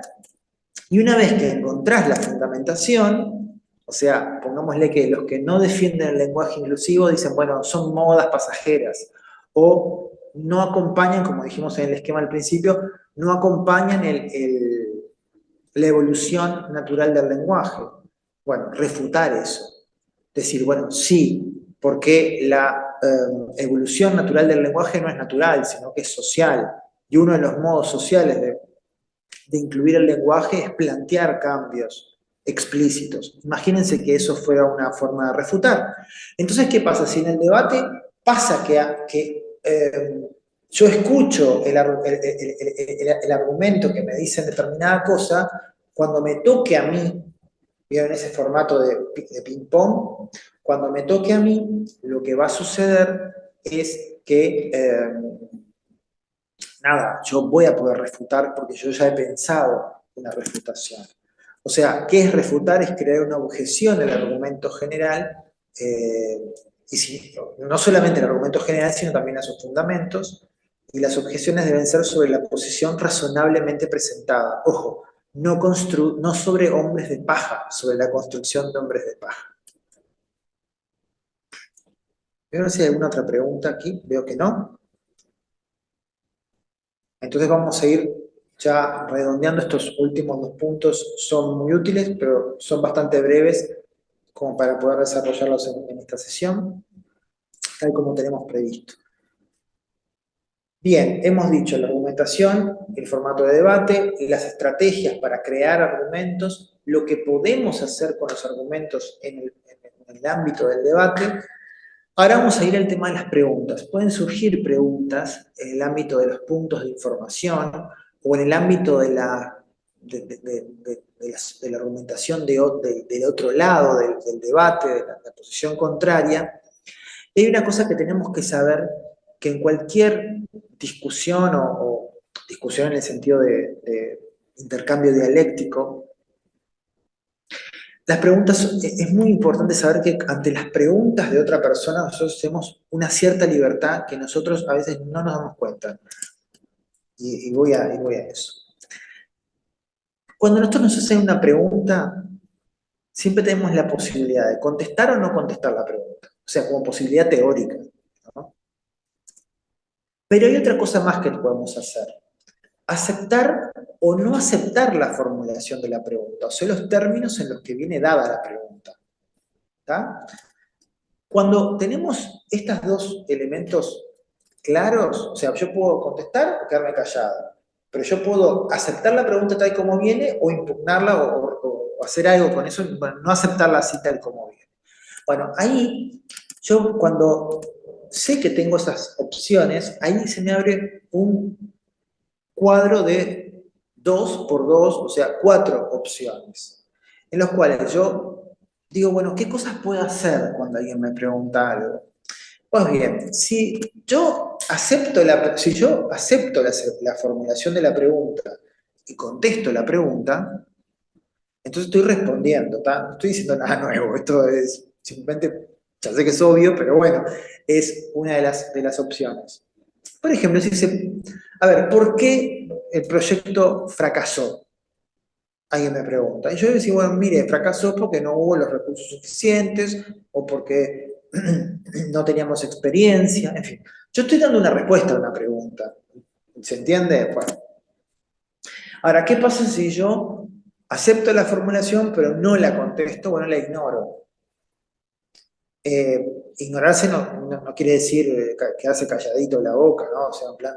Y una vez que encontrás la fundamentación, o sea, pongámosle que los que no defienden el lenguaje inclusivo dicen, bueno, son modas pasajeras, o no acompañan, como dijimos en el esquema al principio, no acompañan la evolución natural del lenguaje. Bueno, refutar eso. Decir, bueno, sí, porque la evolución natural del lenguaje no es natural, sino que es social. Y uno de los modos sociales de incluir el lenguaje es plantear cambios explícitos. Imagínense que eso fuera una forma de refutar. Entonces, ¿qué pasa? Si en el debate pasa que yo escucho el argumento que me dicen determinada cosa, cuando me toque a mí, ¿vieron ese formato de ping-pong? Cuando me toque a mí, lo que va a suceder es que, nada, yo voy a poder refutar porque yo ya he pensado una refutación. O sea, ¿qué es refutar? Es crear una objeción al argumento general, y no solamente el argumento general, sino también a sus fundamentos, y las objeciones deben ser sobre la posición razonablemente presentada. Ojo, no sobre hombres de paja, sobre la construcción de hombres de paja. Voy a ver si hay alguna otra pregunta aquí, veo que no. Entonces vamos a ir ya redondeando estos últimos dos puntos, son muy útiles, pero son bastante breves como para poder desarrollarlos en esta sesión, tal como tenemos previsto. Bien, hemos dicho la argumentación, el formato de debate, las estrategias para crear argumentos, lo que podemos hacer con los argumentos en el ámbito del debate. Ahora vamos a ir al tema de las preguntas. Pueden surgir preguntas en el ámbito de los puntos de información o en el ámbito de la argumentación del otro lado, del debate, de la posición contraria. Y hay una cosa que tenemos que saber, que en cualquier discusión o discusión en el sentido de intercambio dialéctico, las preguntas, es muy importante saber que ante las preguntas de otra persona nosotros tenemos una cierta libertad que nosotros a veces no nos damos cuenta. Y voy a eso. Cuando nosotros nos hacen una pregunta, siempre tenemos la posibilidad de contestar o no contestar la pregunta. O sea, como posibilidad teórica, ¿no? Pero hay otra cosa más que podemos hacer. Aceptar o no aceptar la formulación de la pregunta, o sea, los términos en los que viene dada la pregunta. ¿Está? Cuando tenemos estos dos elementos claros, o sea, yo puedo contestar o quedarme callado, pero yo puedo aceptar la pregunta tal como viene o impugnarla o hacer algo con eso, bueno, no aceptarla así tal como viene. Bueno, ahí yo cuando sé que tengo esas opciones, ahí se me abre un cuadro de 2 por 2, o sea, 4 opciones, en los cuales yo digo, bueno, ¿qué cosas puedo hacer cuando alguien me pregunta algo? Pues bien, si yo acepto la formulación de la pregunta y contesto la pregunta, entonces estoy respondiendo, ¿tá? No estoy diciendo nada nuevo, esto es simplemente, ya sé que es obvio, pero bueno, es una de las opciones. Por ejemplo, si dice, a ver, ¿por qué el proyecto fracasó? Alguien me pregunta. Y yo decía, bueno, mire, fracasó porque no hubo los recursos suficientes o porque no teníamos experiencia, en fin. Yo estoy dando una respuesta a una pregunta. ¿Se entiende? Bueno. Ahora, ¿qué pasa si yo acepto la formulación pero no la contesto? Bueno, la ignoro. Ignorarse no quiere decir quedarse calladito en la boca, ¿no? O sea, en plan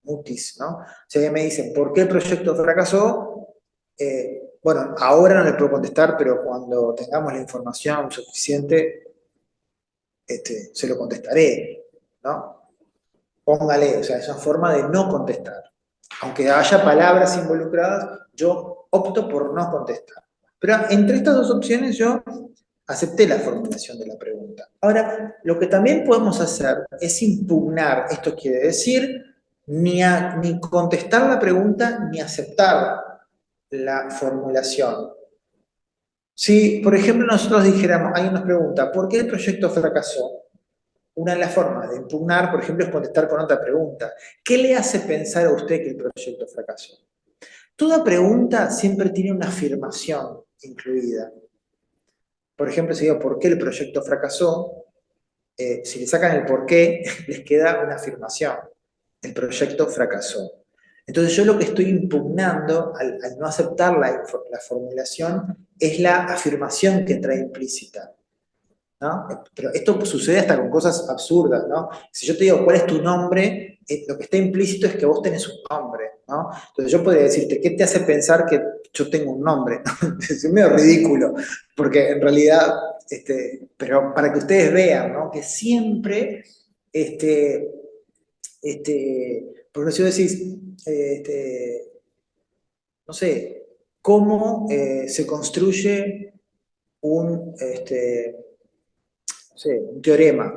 mutis, ¿no? Si alguien me dice, ¿por qué el proyecto fracasó? Bueno, ahora no le puedo contestar, pero cuando tengamos la información suficiente, se lo contestaré, ¿no? Póngale, o sea, es una forma de no contestar. Aunque haya palabras involucradas, yo opto por no contestar. Pero entre estas dos opciones yo acepté la formulación de la pregunta. Ahora, lo que también podemos hacer es impugnar, esto quiere decir, ni contestar la pregunta ni aceptar la formulación. Si, por ejemplo, nosotros dijéramos, alguien nos pregunta, ¿por qué el proyecto fracasó? Una de las formas de impugnar, por ejemplo, es contestar con otra pregunta. ¿Qué le hace pensar a usted que el proyecto fracasó? Toda pregunta siempre tiene una afirmación incluida. Por ejemplo, si digo, ¿por qué el proyecto fracasó? Si le sacan el por qué, les queda una afirmación. El proyecto fracasó. Entonces yo lo que estoy impugnando al no aceptar la formulación es la afirmación que trae implícita, ¿no? Pero esto sucede hasta con cosas absurdas, ¿no? Si yo te digo, ¿cuál es tu nombre? Lo que está implícito es que vos tenés un nombre, ¿no? Entonces yo podría decirte, ¿qué te hace pensar que yo tengo un nombre? Es medio ridículo, porque en realidad, pero para que ustedes vean, ¿no? Que siempre, porque si vos decís, no sé, cómo se construye un, no sé, un teorema.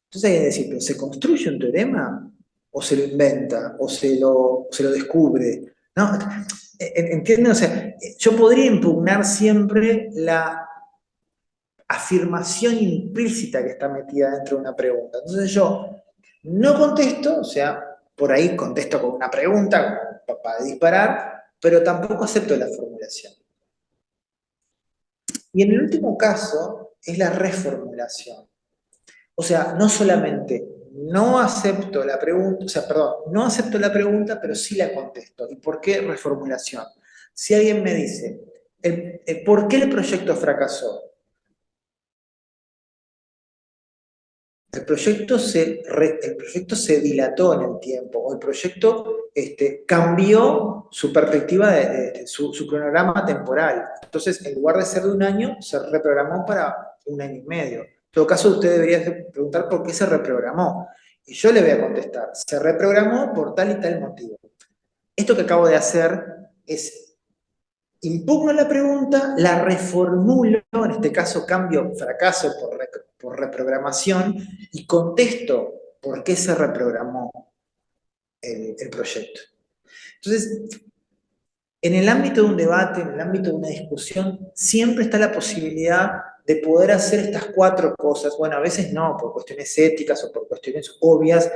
Entonces hay que decir, ¿pero se construye un teorema? ¿O se lo inventa? ¿O se lo descubre? ¿No? ¿Entienden? O sea, yo podría impugnar siempre la afirmación implícita que está metida dentro de una pregunta. Entonces yo no contesto, o sea, por ahí contesto con una pregunta para disparar, pero tampoco acepto la formulación. Y en el último caso es la reformulación. O sea, no solamente no acepto la pregunta, o sea, perdón, no acepto la pregunta, pero sí la contesto. ¿Y por qué reformulación? Si alguien me dice, ¿por qué el proyecto fracasó? El proyecto se dilató en el tiempo, o el proyecto cambió su perspectiva, su cronograma temporal. Entonces, en lugar de ser de un año, se reprogramó para un año y medio. En todo caso, usted debería preguntar por qué se reprogramó. Y yo le voy a contestar, se reprogramó por tal y tal motivo. Esto que acabo de hacer es impugno la pregunta, la reformulo, en este caso cambio fracaso por reprogramación y contesto por qué se reprogramó el proyecto. Entonces, en el ámbito de un debate, en el ámbito de una discusión, siempre está la posibilidad de poder hacer estas 4 cosas. Bueno, a veces no, por cuestiones éticas o por cuestiones obvias,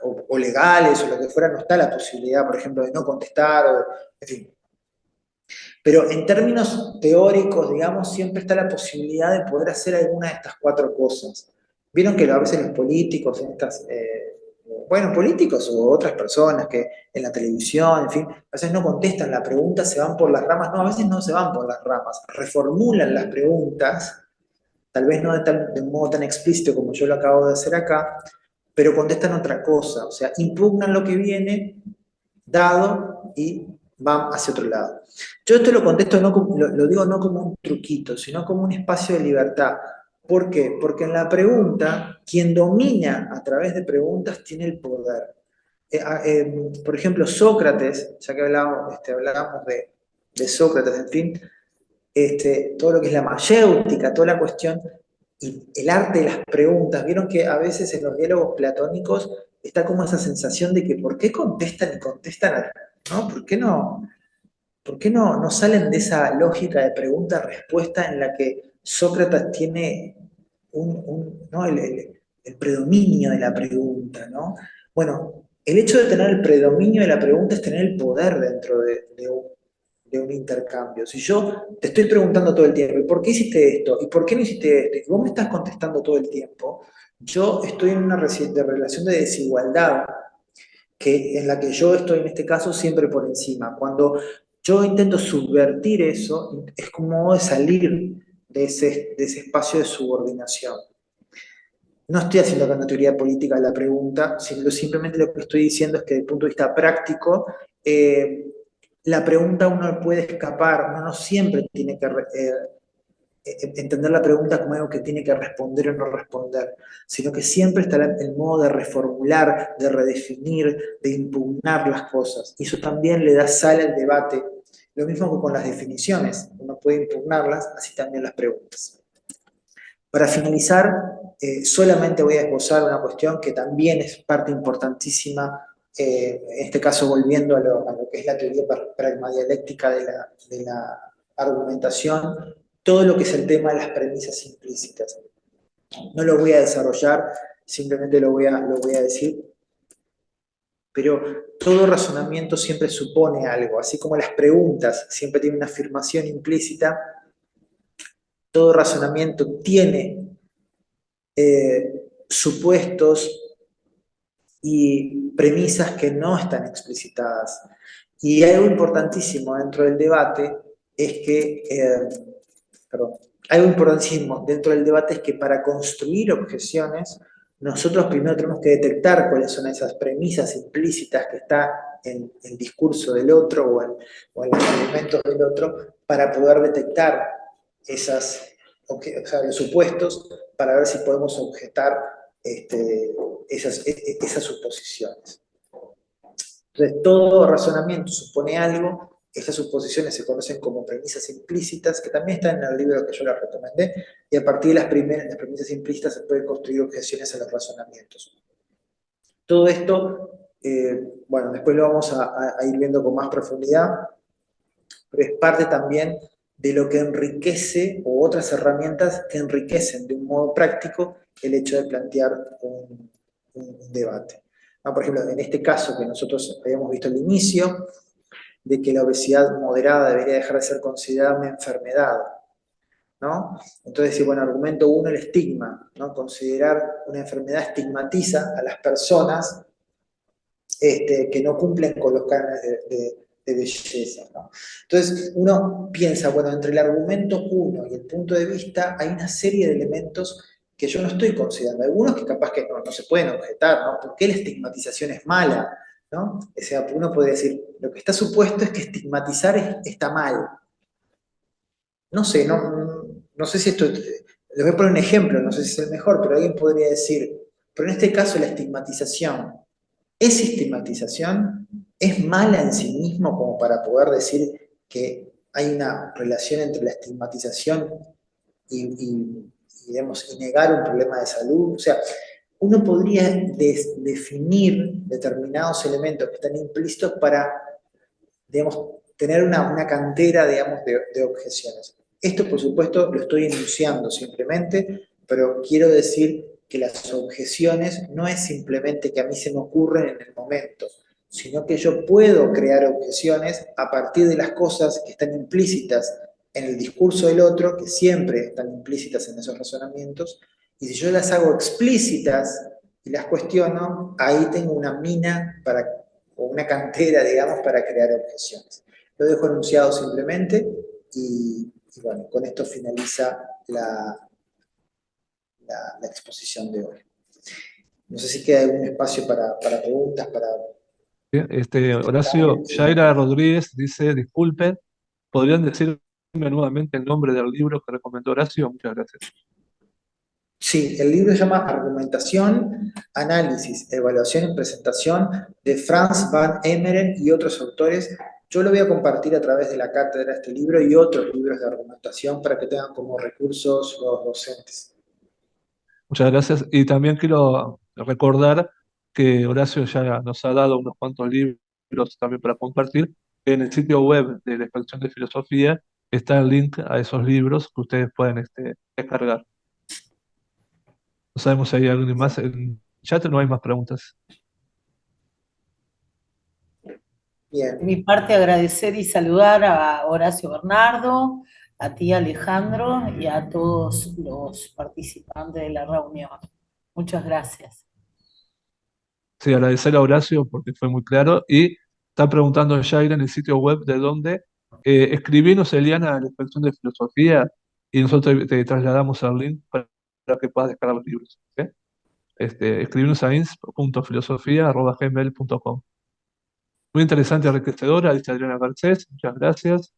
o legales o lo que fuera, no está la posibilidad, por ejemplo, de no contestar, en fin. Pero en términos teóricos, digamos, siempre está la posibilidad de poder hacer alguna de estas 4 cosas. Vieron que a veces los políticos, bueno, políticos u otras personas que en la televisión, en fin, a veces no contestan la pregunta, se van por las ramas. No, a veces no se van por las ramas, reformulan las preguntas, tal vez no de un modo tan explícito como yo lo acabo de hacer acá, pero contestan otra cosa, o sea, impugnan lo que viene dado y van hacia otro lado. Yo esto lo contesto, lo digo no como un truquito, sino como un espacio de libertad. ¿Por qué? Porque en la pregunta, quien domina a través de preguntas tiene el poder. Por ejemplo, Sócrates, ya que hablábamos de Sócrates, en fin, todo lo que es la mayéutica, toda la cuestión, y el arte de las preguntas. Vieron que a veces en los diálogos platónicos está como esa sensación de que ¿por qué contestan y contestan? ¿No? ¿Por qué no salen de esa lógica de pregunta-respuesta en la que Sócrates tiene ¿no? el predominio de la pregunta, ¿no? Bueno, el hecho de tener el predominio de la pregunta es tener el poder dentro de un intercambio. Si yo te estoy preguntando todo el tiempo, ¿y por qué hiciste esto? ¿Y por qué no hiciste esto? Y vos me estás contestando todo el tiempo, yo estoy en una relación de desigualdad en la que yo estoy en este caso siempre por encima. Cuando yo intento subvertir eso, es como de salir de ese espacio de subordinación. No estoy haciendo acá una teoría política de la pregunta, sino simplemente lo que estoy diciendo es que desde el punto de vista práctico, la pregunta uno puede escapar, uno no siempre tiene que entender la pregunta como algo que tiene que responder o no responder, sino que siempre está el modo de reformular, de redefinir, de impugnar las cosas. Y eso también le da sal al debate. Lo mismo que con las definiciones, uno puede impugnarlas, así también las preguntas. Para finalizar, solamente voy a esbozar una cuestión que también es parte importantísima, en este caso volviendo a lo que es la teoría pragmadialéctica de la argumentación, todo lo que es el tema de las premisas implícitas. No lo voy a desarrollar, simplemente lo voy a decir, pero todo razonamiento siempre supone algo, así como las preguntas siempre tienen una afirmación implícita, todo razonamiento tiene supuestos y premisas que no están explicitadas. Y algo importantísimo dentro del debate es que, algo importantísimo dentro del debate es que para construir objeciones, nosotros primero tenemos que detectar cuáles son esas premisas implícitas que está en el discurso del otro o en los argumentos del otro, para poder detectar los supuestos, para ver si podemos objetar esas suposiciones. Entonces, todo razonamiento supone algo, estas suposiciones se conocen como premisas implícitas, que también están en el libro que yo les recomendé, y a partir de las premisas implícitas se pueden construir objeciones a los razonamientos. Todo esto, bueno, después lo vamos a ir viendo con más profundidad, pero es parte también de lo que enriquece, o otras herramientas que enriquecen de un modo práctico el hecho de plantear un debate. Por ejemplo, en este caso que nosotros habíamos visto al inicio, de que la obesidad moderada debería dejar de ser considerada una enfermedad, ¿no? Entonces, bueno, argumento 1, el estigma, ¿no? Considerar una enfermedad estigmatiza a las personas que no cumplen con los cánones de belleza, ¿no? Entonces, uno piensa, bueno, entre el argumento 1 y el punto de vista hay una serie de elementos que yo no estoy considerando. Algunos que capaz que no se pueden objetar, ¿no? ¿Por qué la estigmatización es mala? ¿No? O sea, uno podría decir, lo que está supuesto es que estigmatizar está mal. No sé, no sé si esto, les voy a poner un ejemplo, no sé si es el mejor, pero alguien podría decir, pero en este caso la estigmatización, ¿es estigmatización? ¿Es mala en sí mismo como para poder decir que hay una relación entre la estigmatización y negar un problema de salud? O sea, uno podría definir determinados elementos que están implícitos para, digamos, tener una cantera, digamos, de objeciones. Esto, por supuesto, lo estoy enunciando simplemente, pero quiero decir que las objeciones no es simplemente que a mí se me ocurren en el momento, sino que yo puedo crear objeciones a partir de las cosas que están implícitas en el discurso del otro, que siempre están implícitas en esos razonamientos, Y si yo las hago explícitas y las cuestiono, ahí tengo una mina o una cantera, digamos, para crear objeciones. Lo dejo enunciado simplemente y bueno, con esto finaliza la exposición de hoy. No sé si queda algún espacio para preguntas, para... Bien, Horacio, Yaira Rodríguez dice, disculpen, ¿podrían decirme nuevamente el nombre del libro que recomendó Horacio? Muchas gracias. Sí, el libro se llama Argumentación, Análisis, Evaluación y Presentación de Frans van Emeren y otros autores. Yo lo voy a compartir a través de la cátedra este libro y otros libros de argumentación para que tengan como recursos los docentes. Muchas gracias. Y también quiero recordar que Horacio ya nos ha dado unos cuantos libros también para compartir. En el sitio web de la Inspección de Filosofía está el link a esos libros que ustedes pueden descargar. No sabemos si hay alguien más en chat, no hay más preguntas. Bien. De mi parte, agradecer y saludar a Horacio Bernardo, a ti Alejandro y a todos los participantes de la reunión. Muchas gracias. Sí, agradecer a Horacio porque fue muy claro. Y está preguntando Jaira en el sitio web de dónde. Escribinos, Eliana, a la Inspección de Filosofía y nosotros te trasladamos el link para que puedas descargar los libros. ¿Sí? Escribinos a insp.filosofía@gmail.com. Muy interesante y enriquecedora, dice Adriana Garcés. Muchas gracias.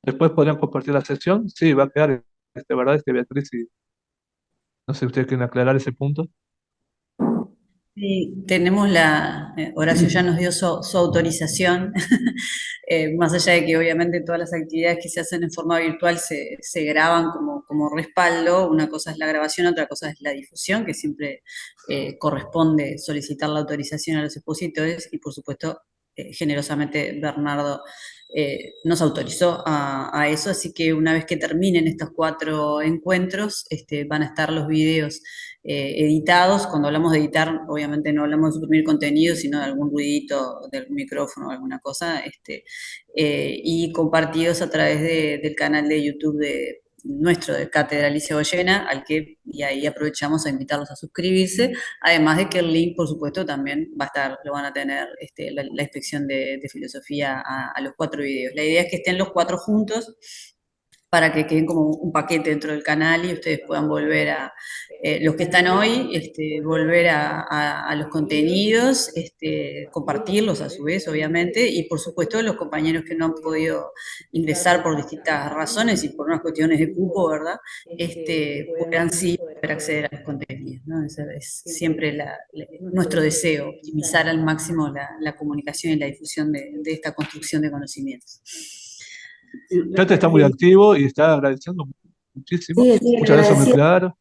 Después podrían compartir la sesión. Sí, va a quedar, ¿verdad? Beatriz, y no sé si ustedes quieren aclarar ese punto. Sí, tenemos Horacio ya nos dio su autorización, más allá de que obviamente todas las actividades que se hacen en forma virtual se graban como respaldo, una cosa es la grabación, otra cosa es la difusión, que siempre corresponde solicitar la autorización a los expositores y por supuesto generosamente Bernardo nos autorizó a eso, así que una vez que terminen estos 4 encuentros, van a estar los videos editados. Cuando hablamos de editar, obviamente no hablamos de suprimir contenido, sino de algún ruidito del micrófono o alguna cosa, y compartidos a través del canal de YouTube nuestro de Cátedra Alicia Goyena, y ahí aprovechamos a invitarlos a suscribirse, además de que el link, por supuesto, también va a estar, lo van a tener la inspección de filosofía a los 4 videos. La idea es que estén los 4 juntos para que queden como un paquete dentro del canal y ustedes puedan volver los que están hoy, volver a los contenidos, compartirlos a su vez, obviamente, y por supuesto los compañeros que no han podido ingresar por distintas razones y por unas cuestiones de cupo, ¿verdad? Puedan sí poder acceder a los contenidos, ¿no? Ese es siempre nuestro deseo, optimizar al máximo la comunicación y la difusión de esta construcción de conocimientos. El chat está muy activo y está agradeciendo muchísimo. Sí, sí, Muchas gracias, muy claro.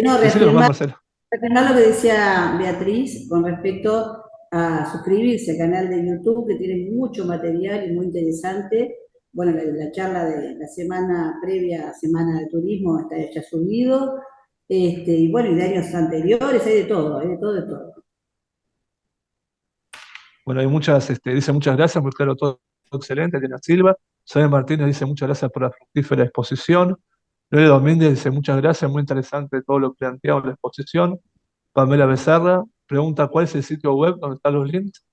No, Decirle nomás, Marcelo. reafirmar lo que decía Beatriz con respecto a suscribirse al canal de YouTube, que tiene mucho material y muy interesante. Bueno, la charla de la semana previa a Semana de Turismo está ya subido. Y bueno, y de años anteriores, hay de todo, de todo. Bueno, hay dice muchas gracias, muy claro todo, excelente. Elena Silva. Sonia Martínez dice muchas gracias por la fructífera exposición. Noelia Domínguez dice muchas gracias, muy interesante todo lo planteado en la exposición. Pamela Becerra pregunta cuál es el sitio web donde están los links.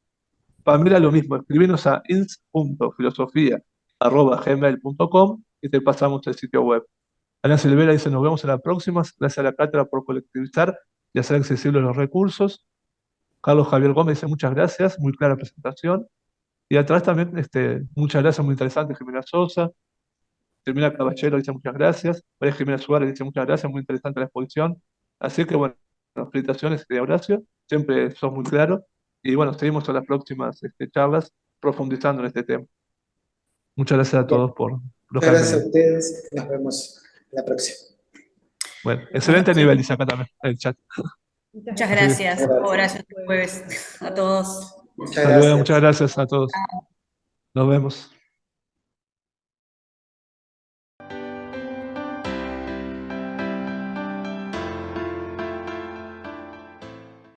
Pamela, lo mismo, escribinos a ins.filosofía@gmail.com y te pasamos el sitio web. Ana Silvera dice nos vemos en la próxima, gracias a la cátedra por colectivizar y hacer accesibles los recursos. Carlos Javier Gómez dice muchas gracias, muy clara presentación. Y atrás también, muchas gracias, muy interesante, Jimena Sosa. Termina Caballero dice muchas gracias. María Jimena Suárez dice muchas gracias, muy interesante la exposición. Así que bueno, felicitaciones de Horacio, siempre sos muy claro. Y bueno, seguimos en las próximas charlas profundizando en este tema. Muchas gracias a todos por los que han Gracias a venido. ustedes, nos vemos la próxima. Bueno, excelente nivel, dice acá también el chat. Muchas gracias. Horacio, jueves a todos. Muchas Hasta luego, gracias. muchas gracias a todos. Nos vemos.